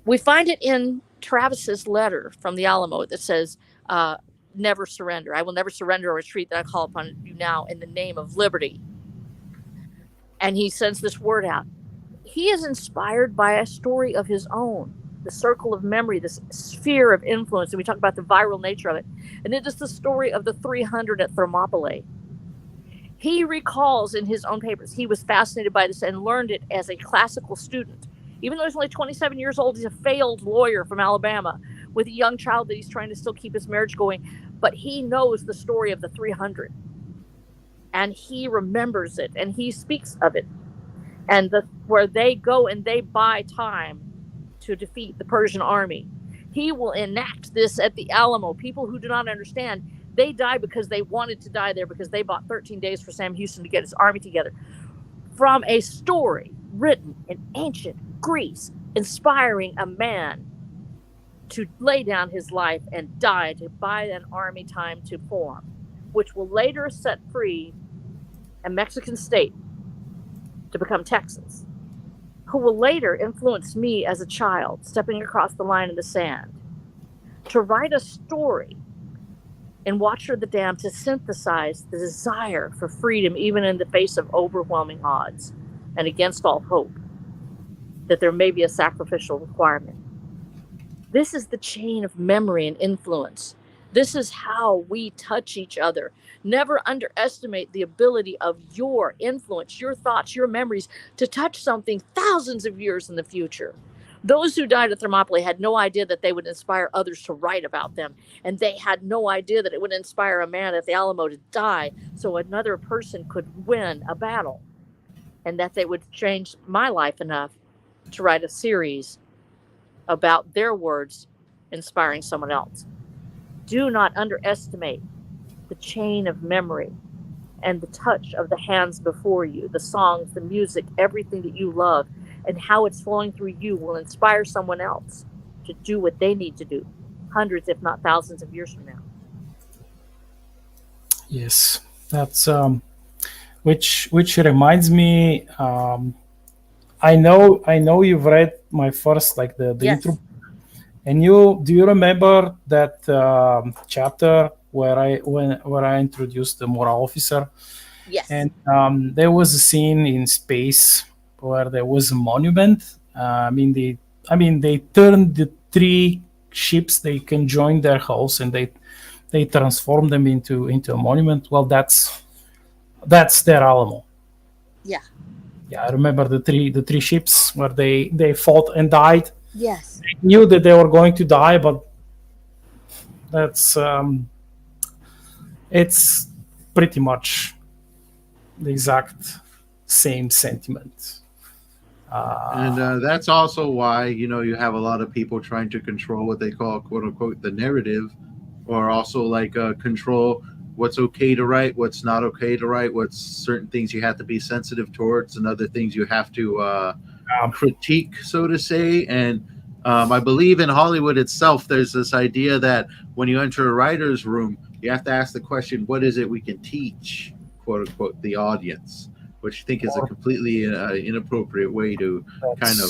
We find it in Travis's letter from the Alamo that says, never surrender. I will never surrender or retreat, that I call upon you now in the name of liberty. And he sends this word out. He is inspired by a story of his own, the circle of memory, this sphere of influence. And we talk about the viral nature of it. And it is the story of the 300 at Thermopylae. He recalls in his own papers, he was fascinated by this and learned it as a classical student. Even though he's only 27 years old, he's a failed lawyer from Alabama with a young child that he's trying to still keep his marriage going. But he knows the story of the 300. And he remembers it, and he speaks of it. And where they go and they buy time to defeat the Persian army. He will enact this at the Alamo. People who do not understand, they die because they wanted to die there, because they bought 13 days for Sam Houston to get his army together. From a story written in ancient Greece, inspiring a man to lay down his life and die to buy an army time to form, which will later set free a Mexican state to become Texas, who will later influence me as a child, stepping across the line in the sand, to write a story in Watcher of the Dam, to synthesize the desire for freedom, even in the face of overwhelming odds and against all hope, that there may be a sacrificial requirement. This is the chain of memory and influence. This is how we touch each other. Never underestimate the ability of your influence, your thoughts, your memories to touch something thousands of years in the future. Those who died at Thermopylae had no idea that they would inspire others to write about them. And they had no idea that it would inspire a man at the Alamo to die so another person could win a battle. And that they would change my life enough to write a series about their words inspiring someone else. Do not underestimate the chain of memory and the touch of the hands before you, the songs, the music, everything that you love, and how it's flowing through you will inspire someone else to do what they need to do, hundreds, if not thousands of years from now.
Yes, that's which reminds me. I know you've read my first, like the
Yes.
intro. And do you remember that chapter where I introduced the moral officer?
Yes.
And there was a scene in space where there was a monument. They turned the 3 ships. They conjoined their hulls and they transformed them into a monument. Well, that's their Alamo.
Yeah.
Yeah, I remember the three ships where they fought and died.
Yes.
They knew that they were going to die, but that's it's pretty much the exact same sentiment.
And that's also why, you have a lot of people trying to control what they call, quote unquote, the narrative, or also like control what's okay to write, what's not okay to write, what's certain things you have to be sensitive towards, and other things you have to critique, so to say. And I believe in Hollywood itself, there's this idea that when you enter a writer's room, you have to ask the question, what is it we can teach, quote unquote, the audience? Which I think is a completely inappropriate way to kind of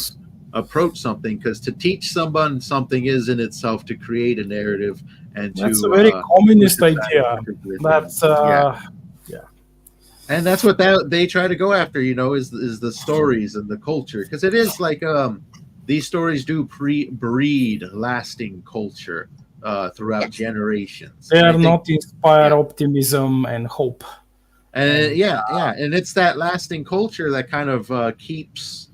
approach something, because to teach someone something is in itself to create a narrative and
that's a very communist idea. That's
and that's what they try to go after, is the stories and the culture, because it is like these stories do breed lasting culture throughout generations.
They are not inspire optimism and hope.
And and it's that lasting culture that kind of keeps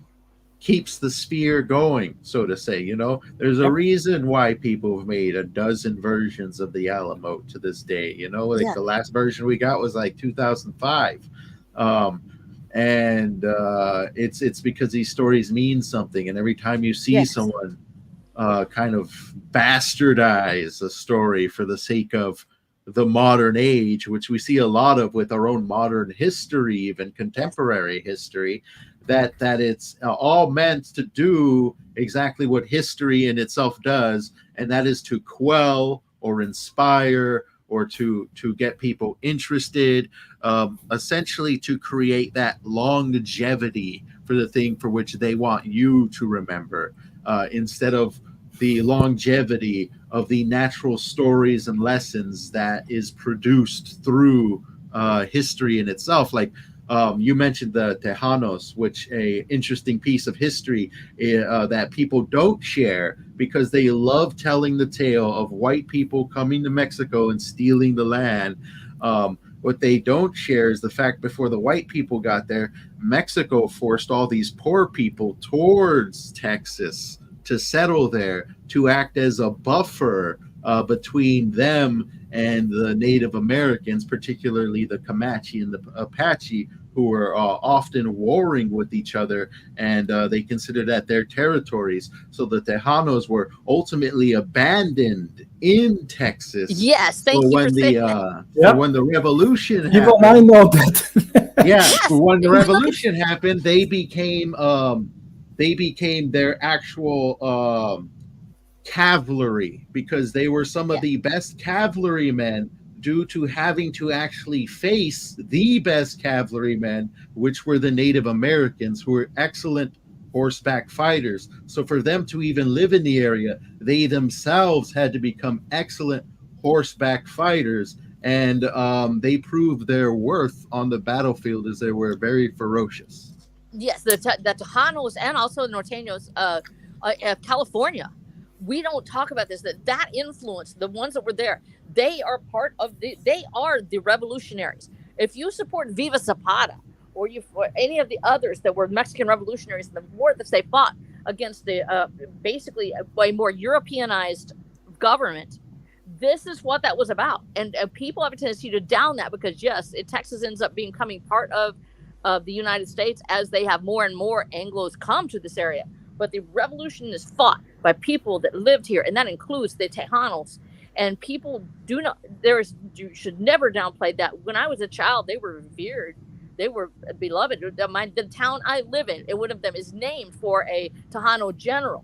the sphere going, so to say. There's a reason why people have made a dozen versions of the Alamo to this day. The last version we got was like 2005, and it's because these stories mean something, and every time you see someone kind of bastardize a story for the sake of the modern age, which we see a lot of with our own modern history, even contemporary history, that it's all meant to do exactly what history in itself does, and that is to quell or inspire or to get people interested, essentially to create that longevity for the thing for which they want you to remember, instead of the longevity of the natural stories and lessons that is produced through history in itself. Like you mentioned the Tejanos, which a interesting piece of history that people don't share, because they love telling the tale of white people coming to Mexico and stealing the land. What they don't share is the fact before the white people got there, Mexico forced all these poor people towards Texas to settle there, to act as a buffer between them and the Native Americans, particularly the Comanche and the Apache, who were often warring with each other, and they considered that their territories. So the Tejanos were ultimately abandoned in Texas.
Yes, thank you for saying
that. When the revolution happened,
even I know that.
When the revolution happened, they became their actual cavalry, because they were some of the best cavalrymen, due to having to actually face the best cavalrymen, which were the Native Americans, who were excellent horseback fighters. So for them to even live in the area, they themselves had to become excellent horseback fighters, and they proved their worth on the battlefield, as they were very ferocious.
Yes, the Tejanos and also the Norteños of California. We don't talk about this. That influence, the ones that were there, they are part of they are the revolutionaries. If you support Viva Zapata or any of the others that were Mexican revolutionaries in the war that they fought against the basically a more Europeanized government, this is what that was about. And people have a tendency to down that, because Texas ends up becoming part of the United States as they have more and more Anglos come to this area. But the revolution is fought by people that lived here, and that includes the Tejanos. And people you should never downplay that. When I was a child, they were revered. They were beloved. The town I live in, one of them is named for a Tejano general.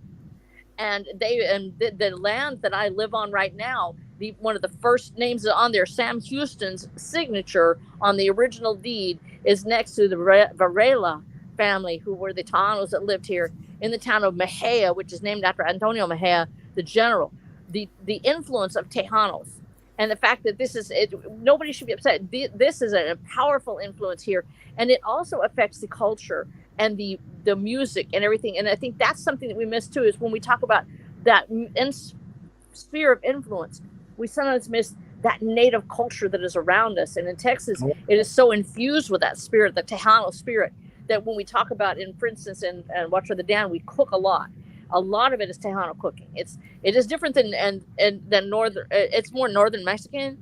And the land that I live on right now, one of the first names on there, Sam Houston's signature on the original deed, is next to the Varela family, who were the Tejanos that lived here in the town of Mejia, which is named after Antonio Mejia, the general. The influence of Tejanos, and the fact that nobody should be upset. This is a powerful influence here, and it also affects the culture and the music and everything. And I think that's something that we miss too, is when we talk about that sphere of influence, we sometimes miss that native culture that is around us. And in Texas, it is so infused with that spirit, the Tejano spirit, that when we talk about, for instance, in Watch for the Dan, we cook a lot. A lot of it is Tejano cooking. It is different than northern. It's more northern Mexican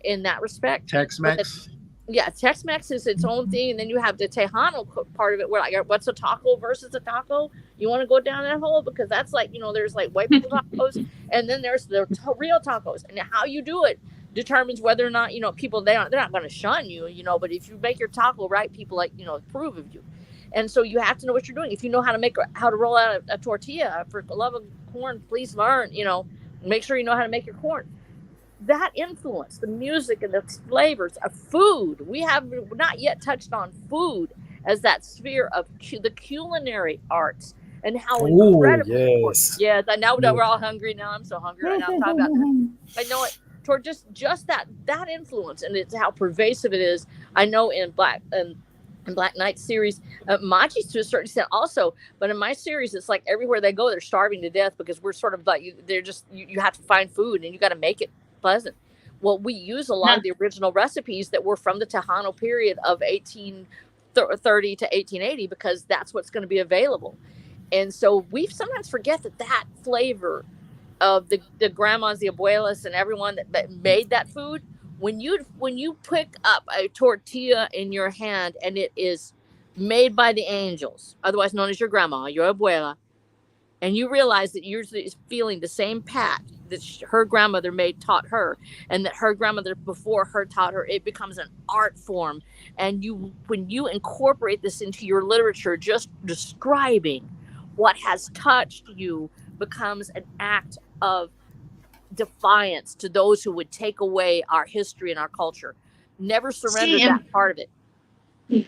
in that respect.
Tex-Mex.
Yeah, Tex-Mex is its own thing, and then you have the Tejano part of it, where like, what's a taco versus a taco? You want to go down that hole because that's like, there's like white people tacos, and then there's the real tacos, and how you do it determines whether or not people they're not going to shun you, but if you make your taco right, people approve of you, and so you have to know what you're doing. If you know how to roll out a tortilla, for the love of corn, please learn. Make sure you know how to make your corn. That influence, the music and the flavors of food. We have not yet touched on food as that sphere of the culinary arts and how incredibly important. Yeah, now that we're all hungry now, I'm so hungry right now. I'm talking about that. I know it. Toward just that influence, and it's how pervasive it is. I know in Black Knight series, Maji's to a certain extent also, but in my series, it's like everywhere they go, they're starving to death because we're sort of like you have to find food and you got to make it pleasant. Well, we use a lot of the original recipes that were from the Tejano period of 1830 to 1880 because that's what's going to be available. And so we sometimes forget that flavor of the grandmas, the abuelas, and everyone that made that food. When you pick up a tortilla in your hand and it is made by the angels, otherwise known as your grandma, your abuela, and you realize that you're feeling the same pat that her grandmother taught her, and that her grandmother before her taught her, it becomes an art form. And when you incorporate this into your literature, just describing what has touched you becomes an act of defiance to those who would take away our history and our culture. Never surrender that part of it.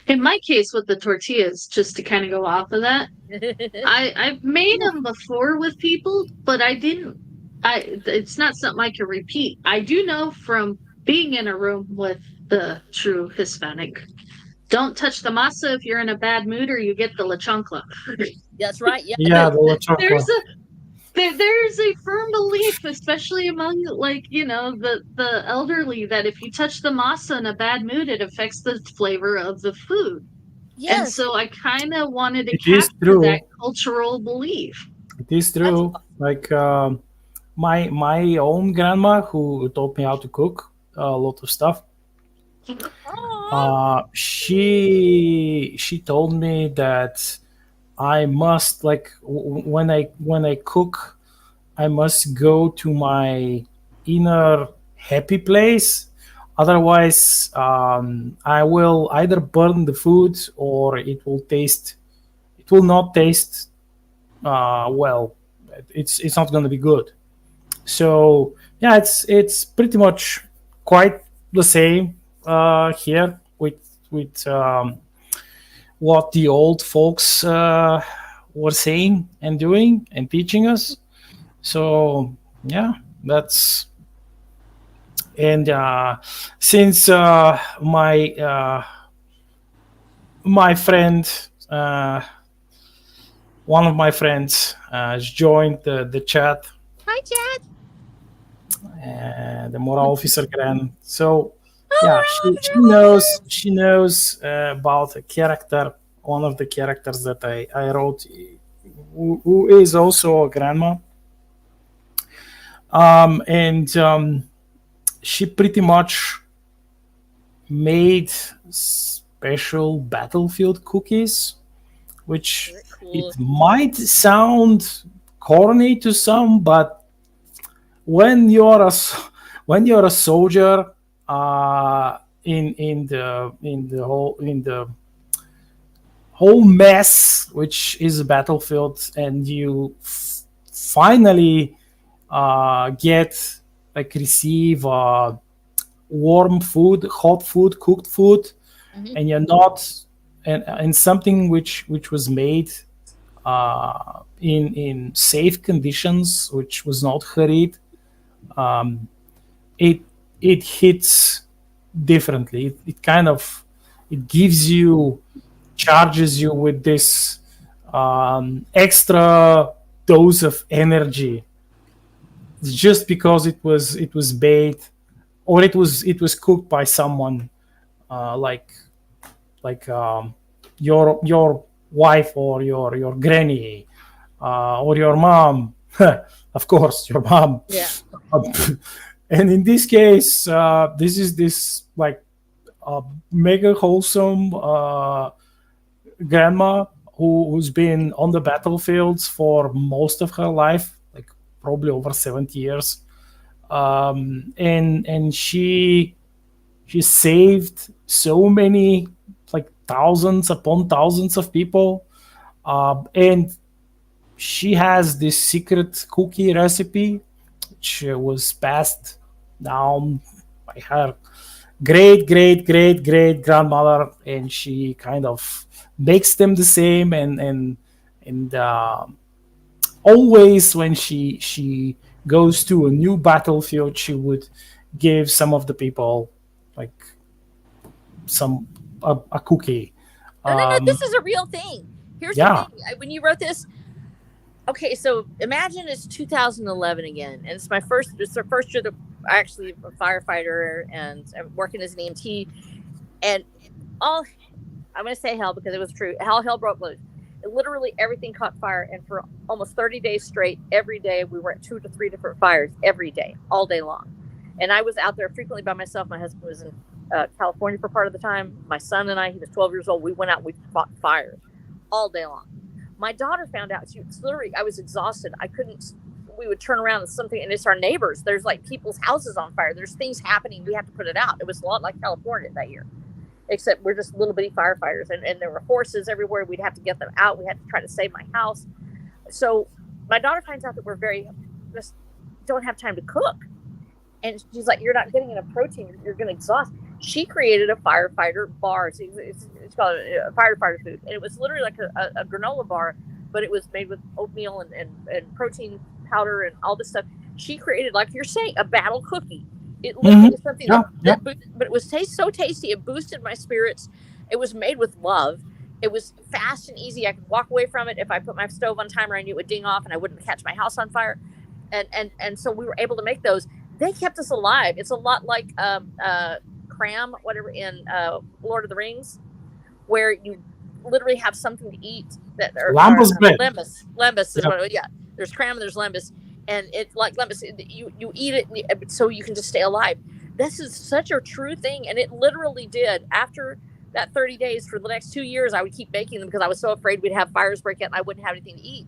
In my case with the tortillas, just to kind of go off of that, I've made them before with people, but it's not something I can repeat. I do know from being in a room with the true Hispanic, don't touch the masa if you're in a bad mood or you get the la chancla.
That's right.
Yeah, the la chancla.
There's a firm belief, especially among the elderly, that if you touch the masa in a bad mood, it affects the flavor of the food. Yes. And so I kind of wanted to capture that cultural belief.
It is true. Like my own grandma, who taught me how to cook a lot of stuff. She told me that I must, like, when I cook, I must go to my inner happy place. Otherwise, I will either burn the food or it will not taste well. It's not going to be good. So yeah, it's pretty much quite the same here with what the old folks were saying and doing and teaching us. So yeah, that's, and since my friend, one of my friends has joined the chat.
Hi, chat.
The moral officer Gran. So yeah, she knows about a character, one of the characters that I wrote, who is also a grandma. She pretty much made special battlefield cookies, which it might sound corny to some, but when you're a soldier in the whole mess which is a battlefield, and you finally receive warm food, hot food, cooked food, and you're not, and something which was made in safe conditions, which was not hurried, it hits differently. It kind of, it gives you, charges you with this extra dose of energy, just because it was baked, or it was cooked by someone like your wife or your granny or your mom. Of course, your mom.
Yeah.
And in this case, this is this like mega wholesome grandma who's been on the battlefields for most of her life, like probably over 70 years. And she saved so many, like thousands upon thousands of people. And she has this secret cookie recipe, which was passed down by her great grandmother, and she kind of makes them the same. And always when she goes to a new battlefield, she would give some of the people like a cookie.
No, this is a real thing. Here's the thing. When you wrote this, okay, so imagine it's 2011 again, and it's the first year that I actually am a firefighter, and I'm working as an EMT, and I'm going to say hell because it was true. Hell broke loose. Literally everything caught fire, and for almost 30 days straight, every day we were at 2 to 3 different fires every day, all day long. And I was out there frequently by myself. My husband was in California for part of the time. My son and I, he was 12 years old. We went out, we fought fires all day long. My daughter found out. I was exhausted. We would turn around and it's our neighbors. There's like people's houses on fire. There's things happening. We have to put it out. It was a lot like California that year, except we're just little bitty firefighters. And there were horses everywhere. We'd have to get them out. We had to try to save my house. So my daughter finds out that we're just don't have time to cook. And she's like, you're not getting enough protein. You're going to exhaust. She created a firefighter bar. It's called a firefighter food. And it was literally like a granola bar, but it was made with oatmeal and protein powder and all this stuff. She created, like you're saying, a battle cookie. It literally is something but it was so tasty. It boosted my spirits. It was made with love. It was fast and easy. I could walk away from it. If I put my stove on timer, I knew it would ding off and I wouldn't catch my house on fire. And so we were able to make those. They kept us alive. It's a lot like cram, whatever, in Lord of the Rings, where you literally have something to eat.
Lembas bread.
Lembas is what. Yeah, there's cram and there's lembas, and it's like lembas. You eat it so you can just stay alive. This is such a true thing, and it literally did. After that 30 days, for the next 2 years, I would keep making them because I was so afraid we'd have fires break out and I wouldn't have anything to eat.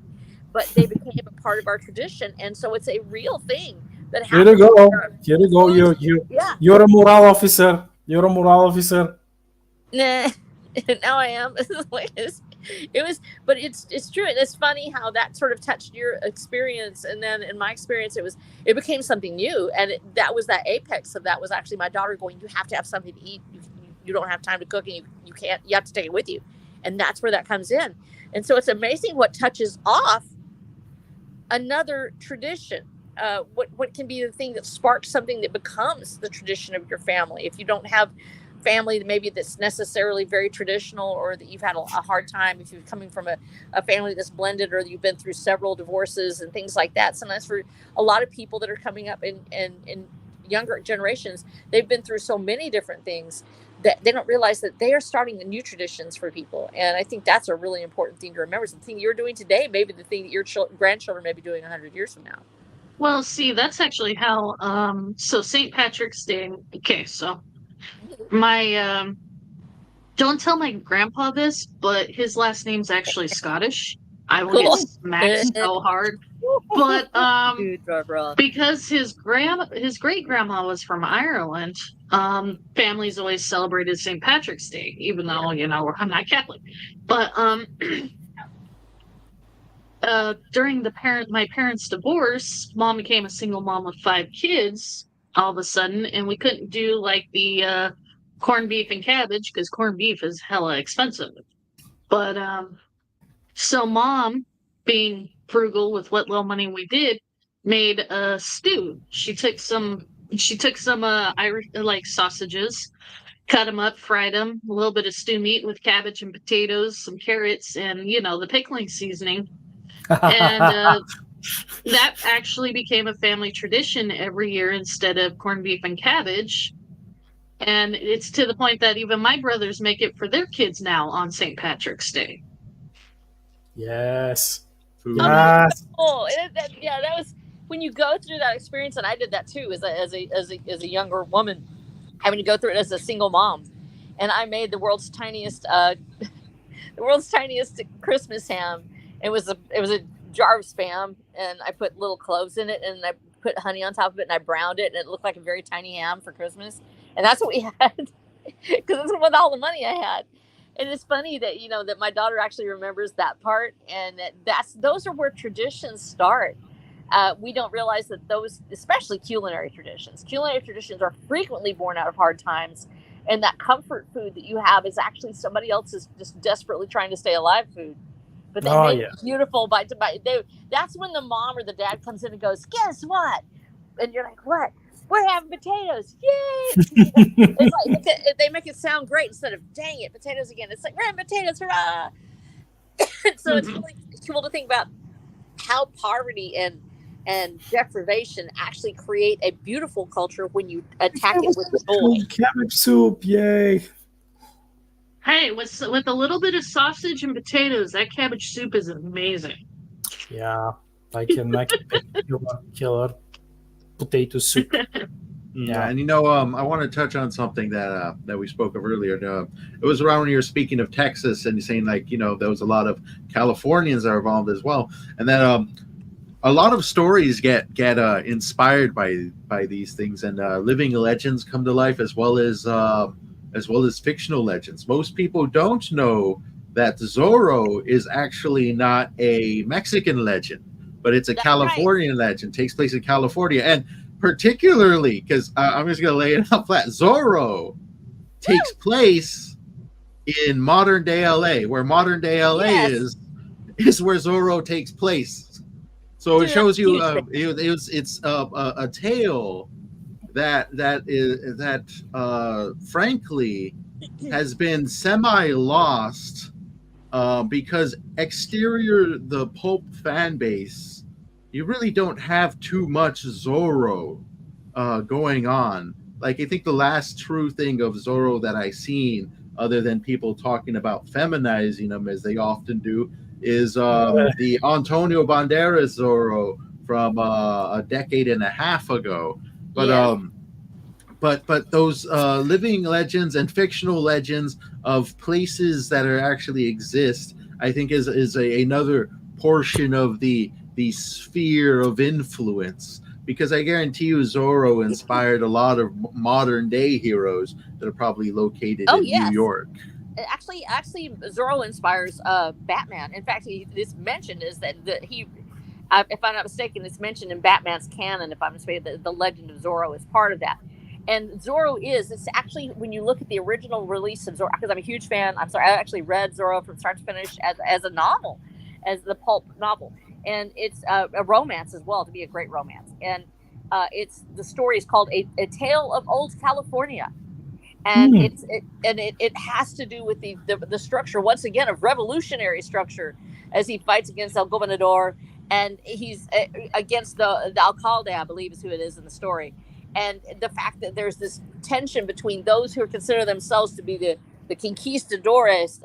But they became a part of our tradition, and so it's a real thing.
Here you go. You're a morale officer.
Nah, now I am. It was, but it's true. And it's funny how that sort of touched your experience, and then in my experience, it became something new, and that was that apex of that was actually my daughter going, you have to have something to eat. You don't have time to cook, and you can't. You have to take it with you, and that's where that comes in. And so it's amazing what touches off another tradition. What can be the thing that sparks something that becomes the tradition of your family? If you don't have family maybe that's necessarily very traditional, or that you've had a hard time, if you're coming from a family that's blended, or you've been through several divorces and things like that. Sometimes for a lot of people that are coming up in younger generations, they've been through so many different things that they don't realize that they are starting the new traditions for people. And I think that's a really important thing to remember. It's the thing you're doing today, maybe the thing that your grandchildren may be doing 100 years from now.
Well, see, that's actually how, so St. Patrick's Day, okay, so my, don't tell my grandpa this, but his last name's actually Scottish. I will get smacked so hard. But, because his great-grandma was from Ireland, families always celebrated St. Patrick's Day, even though, I'm not Catholic. But, during my parents' divorce, mom became a single mom with 5 kids all of a sudden, and we couldn't do like the corned beef and cabbage because corned beef is hella expensive. But so mom, being frugal with what little money we did, made a stew. She took some Irish like sausages, cut them up, fried them, a little bit of stew meat with cabbage and potatoes, some carrots, and the pickling seasoning. And that actually became a family tradition every year instead of corned beef and cabbage. And it's to the point that even my brothers make it for their kids now on St. Patrick's Day.
Yes.
That was when you go through that experience, and I did that too as a younger woman, having to go through it as a single mom. and I made the world's tiniest Christmas ham. It was a jar of Spam, and I put little cloves in it, and I put honey on top of it, and I browned it, and it looked like a very tiny ham for Christmas. And that's what we had, because that's with all the money I had. And it's funny that that my daughter actually remembers that part, and those are where traditions start. We don't realize that those, especially culinary traditions are frequently born out of hard times, and that comfort food that you have is actually somebody else's just desperately trying to stay alive food. But they make it beautiful bite to bite. That's when the mom or the dad comes in and goes, "Guess what?" And you're like, "What?" "We're having potatoes." Yay! It's like they make it sound great instead of, "Dang it, potatoes again." It's like, "We're having potatoes, hurrah!" So it's really cool to think about how poverty and deprivation actually create a beautiful culture when you attack it with joy.
Cabbage soup, yay!
Hey, with a little bit of sausage and potatoes, that cabbage soup is amazing.
Yeah, I can make killer potato soup.
Yeah, and I want to touch on something that we spoke of earlier. It was around when you were speaking of Texas and saying there was a lot of Californians that are involved as well, and that a lot of stories get inspired by these things, and living legends come to life as well as fictional legends. Most people don't know that Zorro is actually not a Mexican legend, but it's a Californian legend. Takes place in California, and particularly because I'm just going to lay it out flat. Zorro takes place in modern day LA, where modern day LA is where Zorro takes place. So it shows you it's a tale that frankly has been semi-lost because exterior the pulp fan base, you really don't have too much Zorro going on. Like, I think the last true thing of Zorro that I seen, other than people talking about feminizing him as they often do, is the Antonio Banderas Zorro from a decade and a half ago. But but those living legends and fictional legends of places that are actually exist, I think is another portion of the sphere of influence, because I guarantee you Zorro inspired a lot of modern day heroes that are probably located in New York.
Actually, Zorro inspires Batman. In fact, this mentioned is that he, if I'm not mistaken, it's mentioned in Batman's canon. If I'm mistaken, the legend of Zorro is part of that. And Zorro it's actually, when you look at the original release of Zorro, because I'm a huge fan. I'm sorry, I actually read Zorro from start to finish as a novel, as the pulp novel, and it's a romance as well, to be a great romance. And the story is called a Tale of Old California. And it has to do with the structure, once again, of revolutionary structure, as he fights against El Gobernador, and he's against the alcalde, I believe is who it is in the story. And the fact that there's this tension between those who consider themselves to be the conquistadores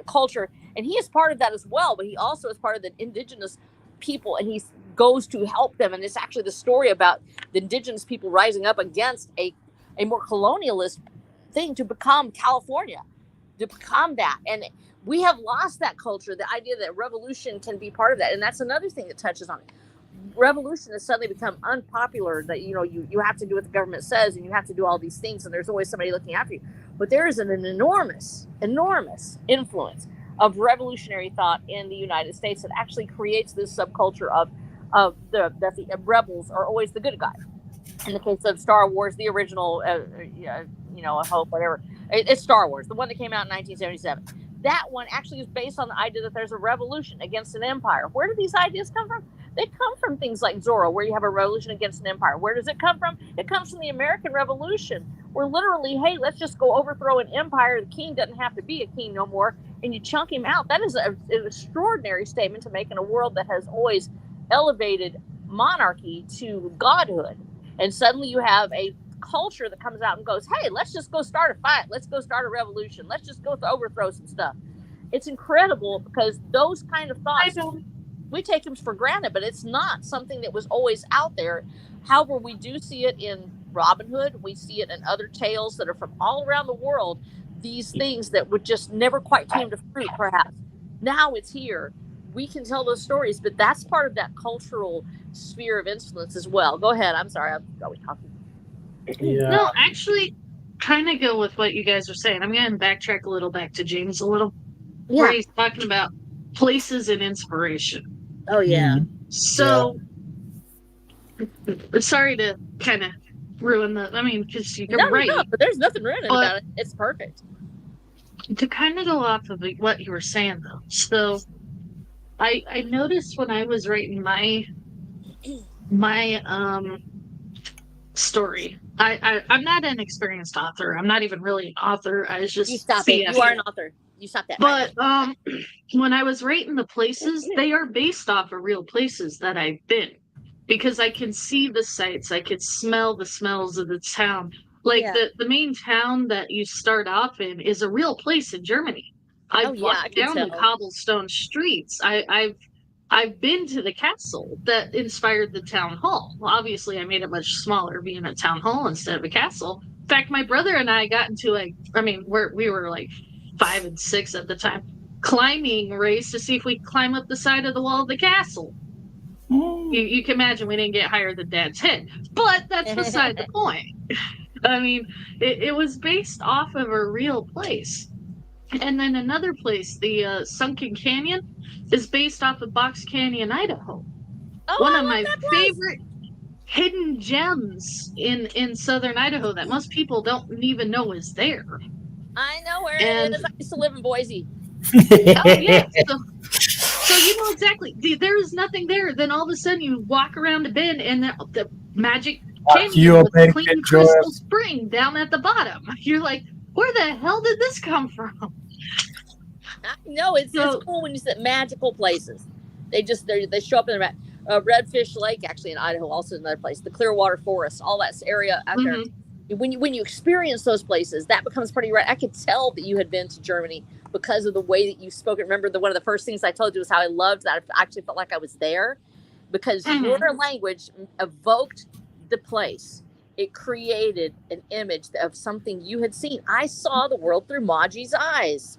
culture, and he is part of that as well, but he also is part of the indigenous people, and he goes to help them. And it's actually the story about the indigenous people rising up against a more colonialist thing to become California, to become that. And we have lost that culture, the idea that revolution can be part of that. And that's another thing that touches on it. Revolution has suddenly become unpopular, that you have to do what the government says, and you have to do all these things, and there's always somebody looking after you. But there is an enormous influence of revolutionary thought in the United States that actually creates this subculture of the rebels are always the good guys. In the case of Star Wars, the original, A Hope, whatever, it's Star Wars, the one that came out in 1977. That one actually is based on the idea that there's a revolution against an empire. Where do these ideas come from? They come from things like Zorro, where you have a revolution against an empire. Where does it come from? It comes from the American Revolution, where literally, hey, let's just go overthrow an empire. The king doesn't have to be a king no more, and you chunk him out. That is an extraordinary statement to make in a world that has always elevated monarchy to godhood. And suddenly you have a culture that comes out and goes, hey, let's just go start a fight. Let's go start a revolution. Let's just go overthrow some stuff. It's incredible, because those kind of thoughts, we take them for granted, but it's not something that was always out there. However, we do see it in Robin Hood. We see it in other tales that are from all around the world these things that would just never quite came to fruit, perhaps. Now it's here. We can tell those stories, but that's part of that cultural sphere of influence as well. Go ahead. I'm sorry. I'm always talking.
Yeah.
No, actually, trying to go with what you guys are saying. I'm going to backtrack a little back to James a little. Where he's talking about places and inspiration.
Oh, yeah.
So, sorry to kind of ruin because you're right.
No, but there's nothing ruined about it. It's perfect.
To kind of go off of what you were saying, though. So, I noticed when I was writing my story. I'm not an experienced author. I'm not even really an author. I was just
you stop it. You are an author. You stop that.
But when I was writing the places, they are based off of real places that I've been, because I can see the sights. I could smell the smells of the town. Like the main town that you start off in is a real place in Germany. I've walked down the cobblestone streets. I've been to the castle that inspired the town hall. Well, obviously, I made it much smaller, being a town hall instead of a castle. In fact, my brother and I got into we were like 5 and 6 at the time, climbing race to see if we could climb up the side of the wall of the castle. You can imagine we didn't get higher than Dad's head, but that's beside the point. I mean, it was based off of a real place. And then another place, the Sunken Canyon, is based off of Box Canyon, Idaho. One of my favorite hidden gems in southern Idaho that most people don't even know is there.
I know where it is. I used to live in Boise.
Oh, yeah. So you know exactly. There is nothing there. Then all of a sudden you walk around a bend and the magic canyon with clean crystal spring down at the bottom. You're like, where the hell did this come from?
No, it's cool when you say magical places. They show up in the Redfish Lake, actually in Idaho, also another place. The Clearwater Forest, all that area out there. When you experience those places, that becomes pretty right. I could tell that you had been to Germany because of the way that you spoke it. Remember, one of the first things I told you was how I loved that. I actually felt like I was there because your language evoked the place. It created an image of something you had seen. I saw the world through Maji's eyes.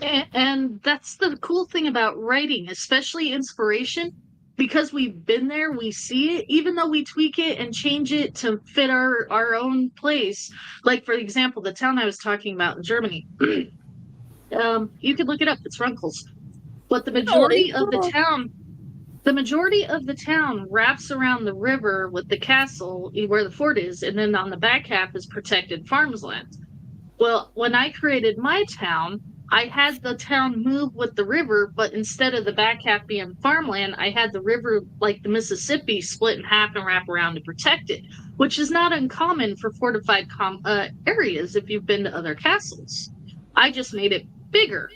And that's the cool thing about writing, especially inspiration. Because we've been there, we see it, even though we tweak it and change it to fit our own place. Like, for example, the town I was talking about in Germany. You could look it up. It's Runkles. But the majority of the town wraps around the river with the castle where the fort is, and then on the back half is protected farmland. Well, when I created my town, I had the town move with the river, but instead of the back half being farmland, I had the river, like the Mississippi, split in half and wrap around to protect it, which is not uncommon for fortified areas if you've been to other castles. I just made it bigger.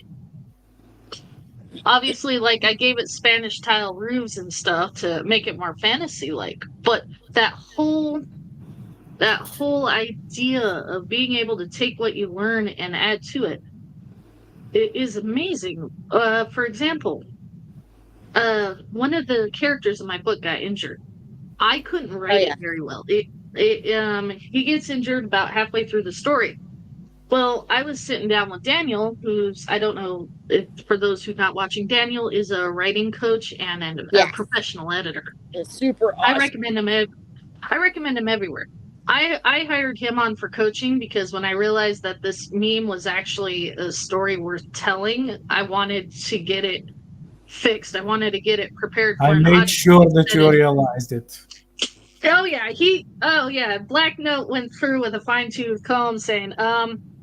Obviously, like, I gave it Spanish tile roofs and stuff to make it more fantasy-like, but that whole idea of being able to take what you learn and add to it, it is amazing. For example, one of the characters in my book got injured. I couldn't write it very well. He gets injured about halfway through the story. Well, I was sitting down with Daniel, who's, I don't know, for those who are not watching, Daniel is a writing coach and a professional editor.
It's super awesome.
I recommend him everywhere. I hired him on for coaching because when I realized that this meme was actually a story worth telling, I wanted to get it fixed. I wanted to get it prepared for an audience.
I made sure that you realized it.
Oh yeah, Black Note went through with a fine-tooth comb saying,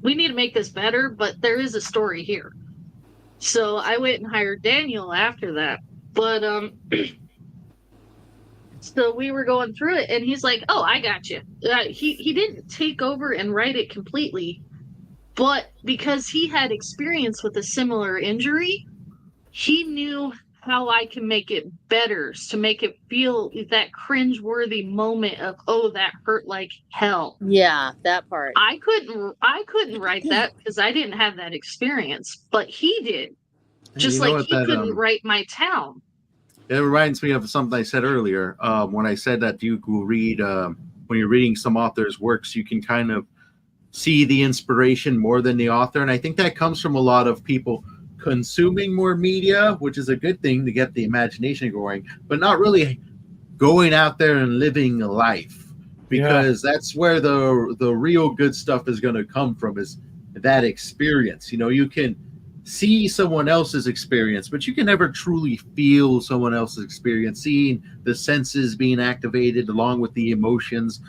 we need to make this better, but there is a story here. So I went and hired Daniel after that. But so we were going through it, and he's like, "Oh, I got you." He didn't take over and write it completely, but because he had experience with a similar injury, he knew how I can make it better to make it feel that cringe-worthy moment of, "Oh, that hurt like hell."
Yeah, that part.
I couldn't write that because I didn't have that experience, but he did. Just like he couldn't write my town.
It reminds me of something I said earlier when I said that you will read when you're reading some authors' works, you can kind of see the inspiration more than the author. And I think that comes from a lot of people consuming more media, which is a good thing to get the imagination going, but not really going out there and living life, because that's where the real good stuff is going to come from, is that experience. You know, you can see someone else's experience, but you can never truly feel someone else's experience, seeing the senses being activated along with the emotions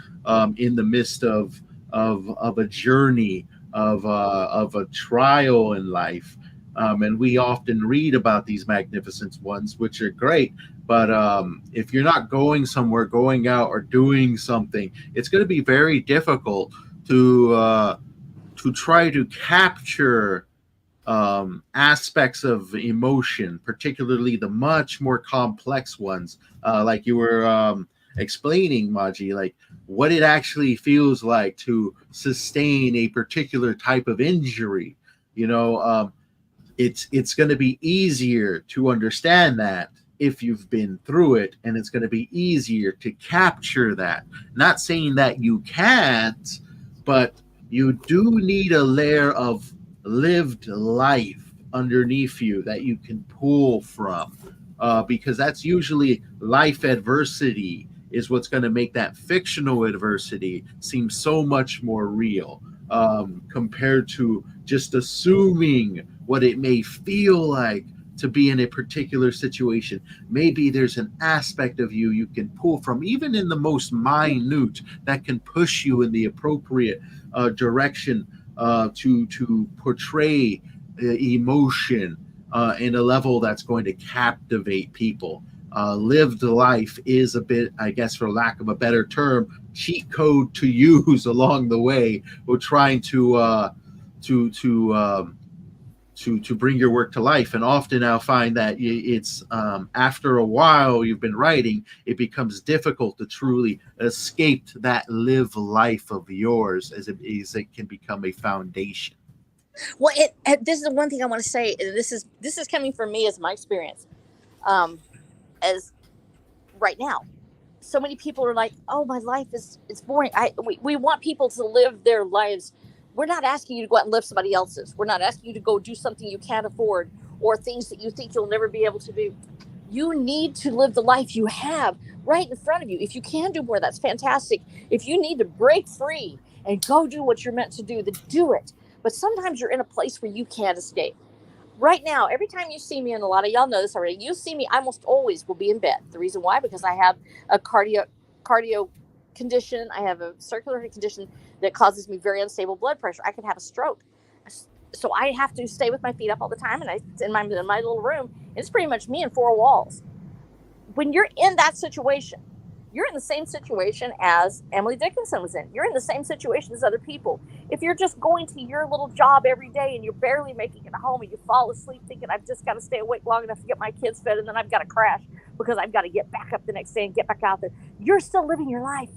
in the midst of a journey, of a trial in life. And we often read about these magnificent ones, which are great. But if you're not going somewhere, going out or doing something, it's going to be very difficult to try to capture aspects of emotion, particularly the much more complex ones, like you were explaining, Maji, like what it actually feels like to sustain a particular type of injury. You know, it's going to be easier to understand that if you've been through it, and it's going to be easier to capture that. Not saying that you can't, but you do need a layer of lived life underneath you that you can pull from, because that's usually life adversity is what's going to make that fictional adversity seem so much more real, compared to just assuming what it may feel like to be in a particular situation. Maybe there's an aspect of you can pull from, even in the most minute, that can push you in the appropriate direction to portray emotion in a level that's going to captivate people. Lived life is a bit, I guess, for lack of a better term, cheat code to use along the way. We're trying to bring your work to life. And often I'll find that it's after a while you've been writing, it becomes difficult to truly escape that live life of yours, as it can become a foundation.
Well, this is the one thing I want to say. This is coming from me as my experience. As right now, so many people are like, "Oh, my life is boring." We want people to live their lives. We're not asking you to go out and live somebody else's. We're not asking you to go do something you can't afford or things that you think you'll never be able to do. You need to live the life you have right in front of you. If you can do more, that's fantastic. If you need to break free and go do what you're meant to do, then do it. But sometimes you're in a place where you can't escape. Right now, every time you see me, and a lot of y'all know this already, you see me, I almost always will be in bed. The reason why, because I have a cardio condition. I have a circulatory condition that causes me very unstable blood pressure. I could have a stroke. So I have to stay with my feet up all the time, and in my little room. It's pretty much me and four walls. When you're in that situation, you're in the same situation as Emily Dickinson was in. You're in the same situation as other people. If you're just going to your little job every day and you're barely making it home, and you fall asleep thinking, I've just got to stay awake long enough to get my kids fed, and then I've got to crash because I've got to get back up the next day and get back out there. You're still living your life.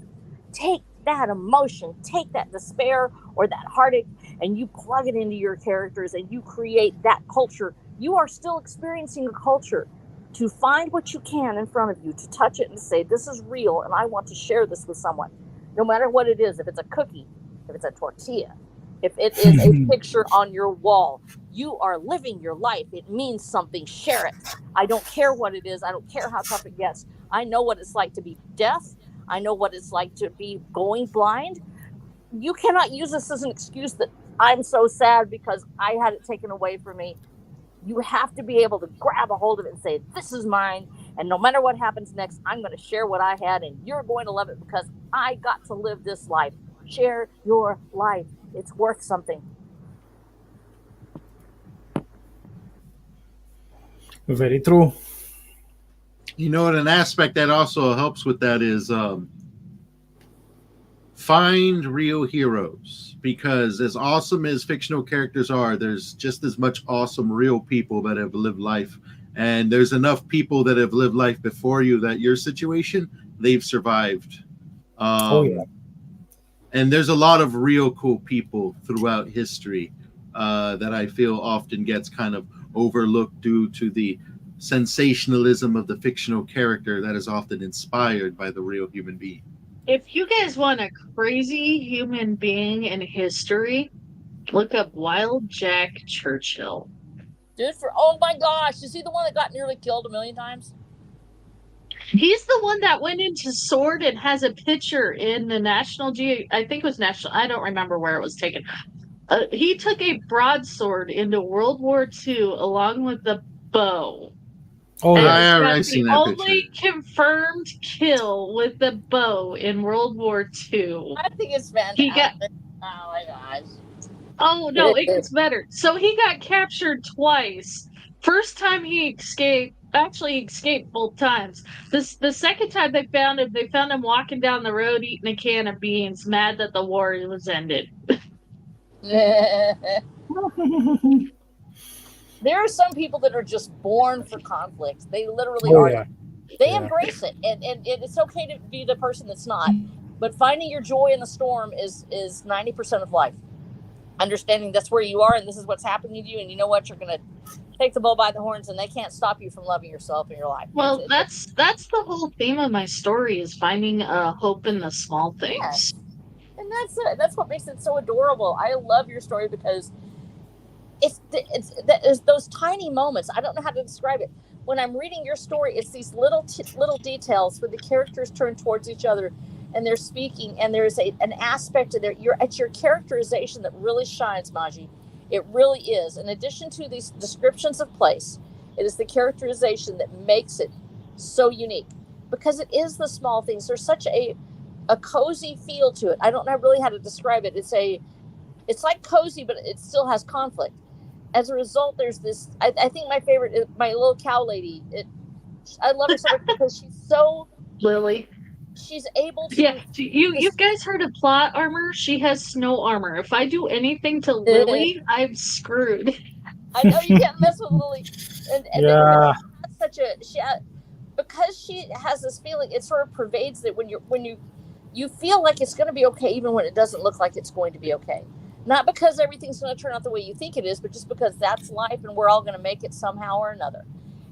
Take that emotion, take that despair or that heartache, and you plug it into your characters and you create that culture. You are still experiencing a culture. To find what you can in front of you, to touch it and say, this is real, and I want to share this with someone. No matter what it is, if it's a cookie, if it's a tortilla, if it is a picture on your wall, you are living your life. It means something. Share it. I don't care what it is. I don't care how tough it gets. I know what it's like to be deaf. I know what it's like to be going blind. You cannot use this as an excuse that I'm so sad because I had it taken away from me. You have to be able to grab a hold of it and say, this is mine. And no matter what happens next, I'm going to share what I had, and you're going to love it because I got to live this life. Share your life. It's worth something.
Very true.
You know what? An aspect that also helps with that is find real heroes, because as awesome as fictional characters are, there's just as much awesome real people that have lived life, and there's enough people that have lived life before you that your situation, they've survived. And there's a lot of real cool people throughout history that I feel often gets kind of overlooked due to the sensationalism of the fictional character that is often inspired by the real human being.
If you guys want a crazy human being in history, look up Wild Jack Churchill.
Dude, oh my gosh, is he the one that got nearly killed 1,000,000 times?
He's the one that went into Sword and has a picture in the I think it was National, I don't remember where it was taken. He took a broadsword into World War II along with the bow.
Oh
And
yeah.
I've
that's
seen
the
that
only
picture.
confirmed kill with the bow in World War II.
I think it's fantastic. Oh my gosh.
Oh no, it gets better. So he got captured twice. First time he escaped. Actually, he escaped both times. The second time they found him walking down the road eating a can of beans, mad that the war was ended.
There are some people that are just born for conflict. They literally
Oh
are.
yeah.
They
Yeah.
embrace it, and it's okay to be the person that's not. But finding your joy in the storm is 90% of life. Understanding that's where you are, and this is what's happening to you, and you know what, you're gonna take the bull by the horns, and they can't stop you from loving yourself in your life.
Well, that's the whole theme of my story is finding hope in the small things.
Yes. And that's what makes it so adorable. I love your story because it's those tiny moments. I don't know how to describe it. When I'm reading your story, it's these little details where the characters turn towards each other and they're speaking, and there's an aspect of your characterization that really shines, Maji. It really is. In addition to these descriptions of place, it is the characterization that makes it so unique, because it is the small things. There's such a cozy feel to it. I don't know really how to describe it. It's like cozy, but it still has conflict. As a result, there's this. I think my favorite is my little cow lady. I love her so much because she's so
Lily.
She's able to.
Yeah, you guys heard of plot armor? She has snow armor. If I do anything to Lily, I'm screwed.
I know you can't mess with Lily, and
Yeah.
because she has this feeling. It sort of pervades it when you feel like it's going to be okay, even when it doesn't look like it's going to be okay. Not because everything's going to turn out the way you think it is, but just because that's life, and we're all going to make it somehow or another.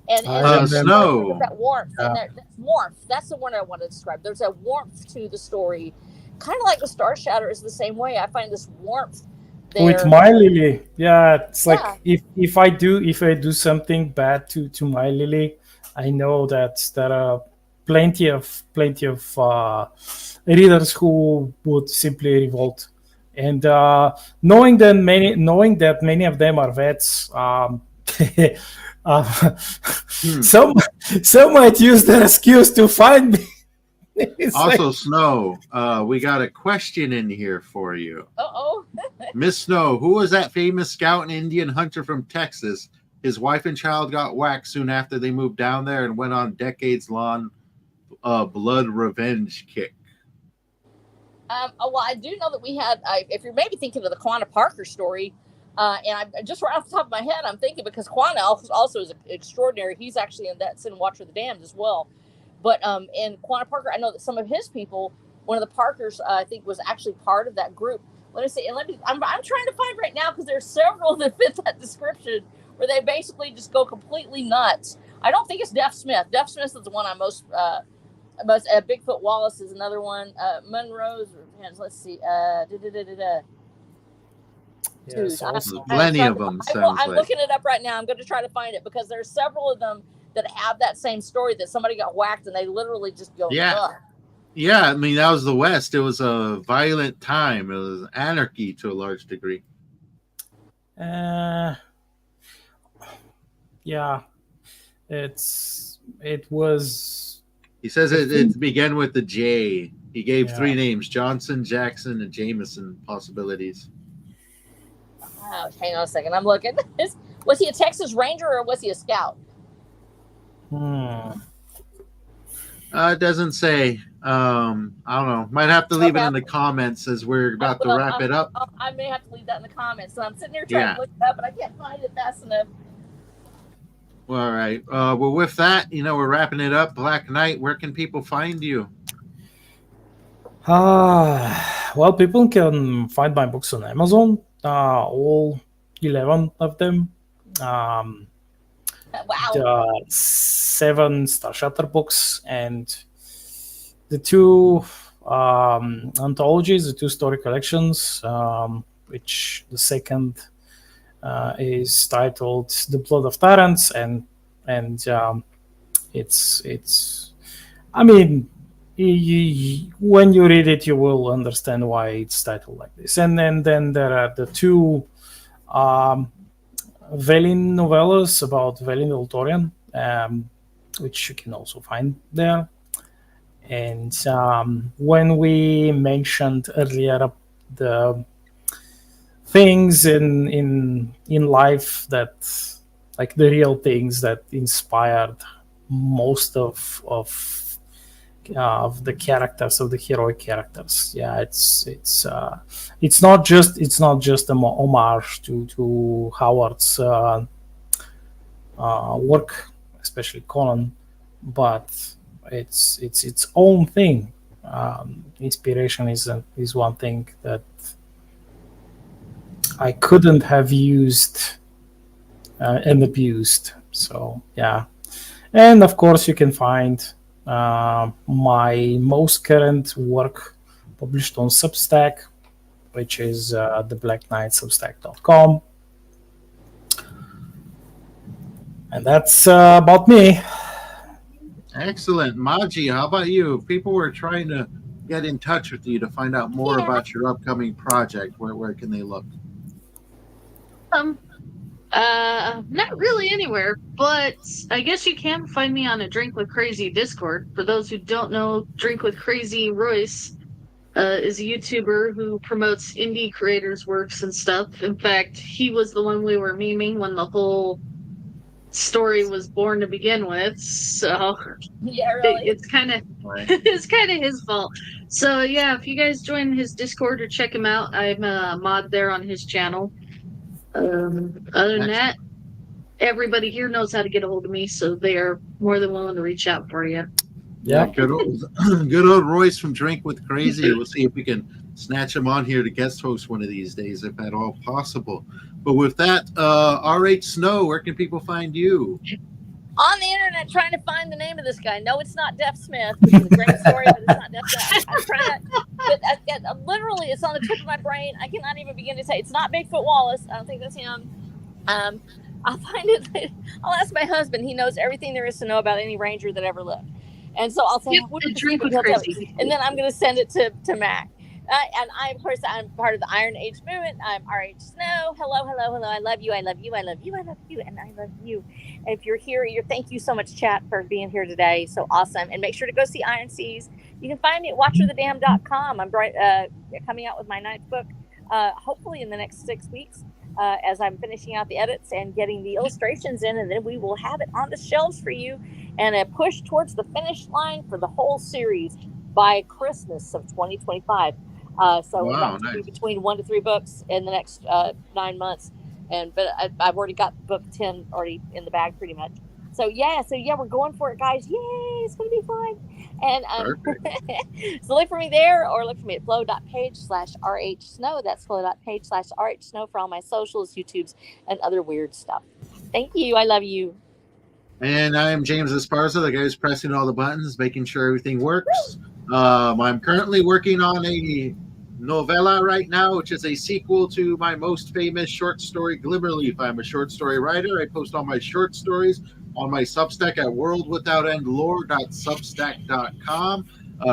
And
Snow.
That warmth, and that's warmth. That's the one I want to describe. There's a warmth to the story, kind of like the Star Shatter is the same way. I find this warmth there.
With my Lily, yeah, it's like if I do something bad to my Lily, I know that there are plenty of readers who would simply revolt, and knowing that many of them are vets. Some might use that excuse to find me.
Also, Snow, we got a question in here for you. Miss Snow, who was that famous scout and Indian hunter from Texas? His wife and child got whacked soon after they moved down there and went on decades-long blood revenge kick.
Well, I do know that we had, if you're maybe thinking of the Quanah Parker story, and I'm just right off the top of my head, I'm thinking because Quanah also is extraordinary. He's actually in Watcher of the Damned as well. But in Quanah Parker, I know that some of his people, one of the Parkers, I think, was actually part of that group. Let me see. And I'm trying to find right now because there's several that fit that description where they basically just go completely nuts. I don't think it's Deaf Smith. Deaf Smith is the one I'm most Bigfoot Wallace is another one. Monroe's. Let's see.
Plenty of them.
I'm looking it up right now. I'm going to try to find it because there's several of them that have that same story that somebody got whacked and they literally just go. Ugh.
Yeah, I mean, that was the West. It was a violent time. It was anarchy to a large degree.
Yeah, it was.
He says it began with the J. He gave 3 names: Johnson, Jackson, and Jameson possibilities.
Oh, hang on a second. I'm looking. Was he a Texas Ranger or was he a scout?
It doesn't say. I don't know. Might have to leave it in the comments as we're about to wrap it up.
I may have to leave that in the comments. So I'm sitting here trying to look it up, but I can't find it fast enough.
Well, all right. Well, with that, we're wrapping it up. Black Knight, where can people find you?
Well, people can find my books on Amazon. All 11 of them.
Wow.
The 7 Star Shatter books and the 2 anthologies, the 2 story collections, which the second is titled "The Blood of Tyrants," and it's. I mean, when you read it, you will understand why it's titled like this. And then there are the 2 Velin novellas about Velin Voltorian, which you can also find there. And when we mentioned earlier the things in life that, like the real things that inspired most of the characters, of the heroic characters, it's not just a homage to Howard's work, especially Conan, but it's its own thing. Inspiration is one thing that I couldn't have used and abused. So yeah, and of course you can find my most current work published on Substack, which is theblackknightsubstack.com. And that's about me.
Excellent. Maji, how about you? If people were trying to get in touch with you to find out more about your upcoming project, where can they look?
Not really anywhere, but I guess you can find me on a Drink with Crazy Discord. For those who don't know, Drink with Crazy Royce is a YouTuber who promotes indie creators' works and stuff. In fact, he was the one we were memeing when the whole story was born to begin with. So
Yeah, really.
it's kind of his fault. So yeah, if you guys join his Discord or check him out, I'm a mod there on his channel. Other than that, everybody here knows how to get a hold of me, so they are more than willing to reach out for you.
Yeah, good old Royce from Drink with Crazy. We'll see if we can snatch him on here to guest host one of these days, if at all possible. But with that, R.H. Snow, where can people find you?
On the internet, trying to find the name of this guy. No, it's not Def Smith, which is a great story, but it's not Def Smith. I'm trying to, but literally, it's on the tip of my brain. I cannot even begin to say. It's not Bigfoot Wallace. I don't think that's him. I'll find it later. I'll ask my husband. He knows everything there is to know about any ranger that ever lived. And so I'll say, what is
Drink with Crazy?
And then I'm going to send it to Mac. And I, of course, I'm part of the Iron Age movement. I'm R.H. Snow. Hello. I love you. I love you. And I love you. If you're here, thank you so much, chat, for being here today. So awesome. And make sure to go see Iron Seas. You can find me at watcherthedam.com. I'm coming out with my 9th book, hopefully in the next 6 weeks, as I'm finishing out the edits and getting the illustrations in. And then we will have it on the shelves for you and a push towards the finish line for the whole series by Christmas of 2025. So we're about to do between 1 to 3 books in the next 9 months, but I've already got book 10 already in the bag pretty much. So we're going for it, guys! Yay, it's gonna be fun. And so look for me there, or look for me at flow.page/rhsnow. That's flow.page/rhsnow for all my socials, YouTubes, and other weird stuff. Thank you. I love you.
And I'm James Esparza, the guy who's pressing all the buttons, making sure everything works. I'm currently working on a novella right now, which is a sequel to my most famous short story, Glimmerleaf. I'm a short story writer. I post all my short stories on my Substack at worldwithoutendlore.substack.com.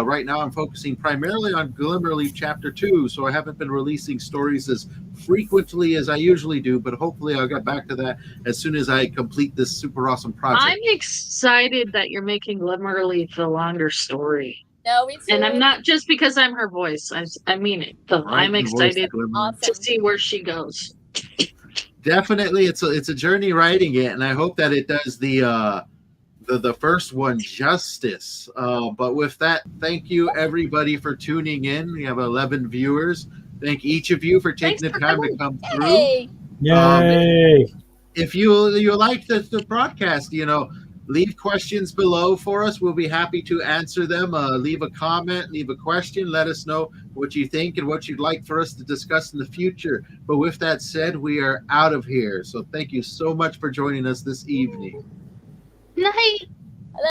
Right now, I'm focusing primarily on Glimmerleaf Chapter 2, so I haven't been releasing stories as frequently as I usually do, but hopefully I'll get back to that as soon as I complete this super awesome project.
I'm excited that you're making Glimmerleaf a longer story.
No, me too.
And I'm not just because I'm her voice. I mean it. So I'm excited to see where she goes.
Definitely, it's a journey writing it, and I hope that it does the first one justice. But with that, thank you everybody for tuning in. We have 11 viewers. Thank each of you for taking the time to come through.
Yay!
If you like the broadcast, leave questions below for us. We'll be happy to answer them. Leave a comment, leave a question. Let us know what you think and what you'd like for us to discuss in the future. But with that said, we are out of here. So thank you so much for joining us this evening.
Night.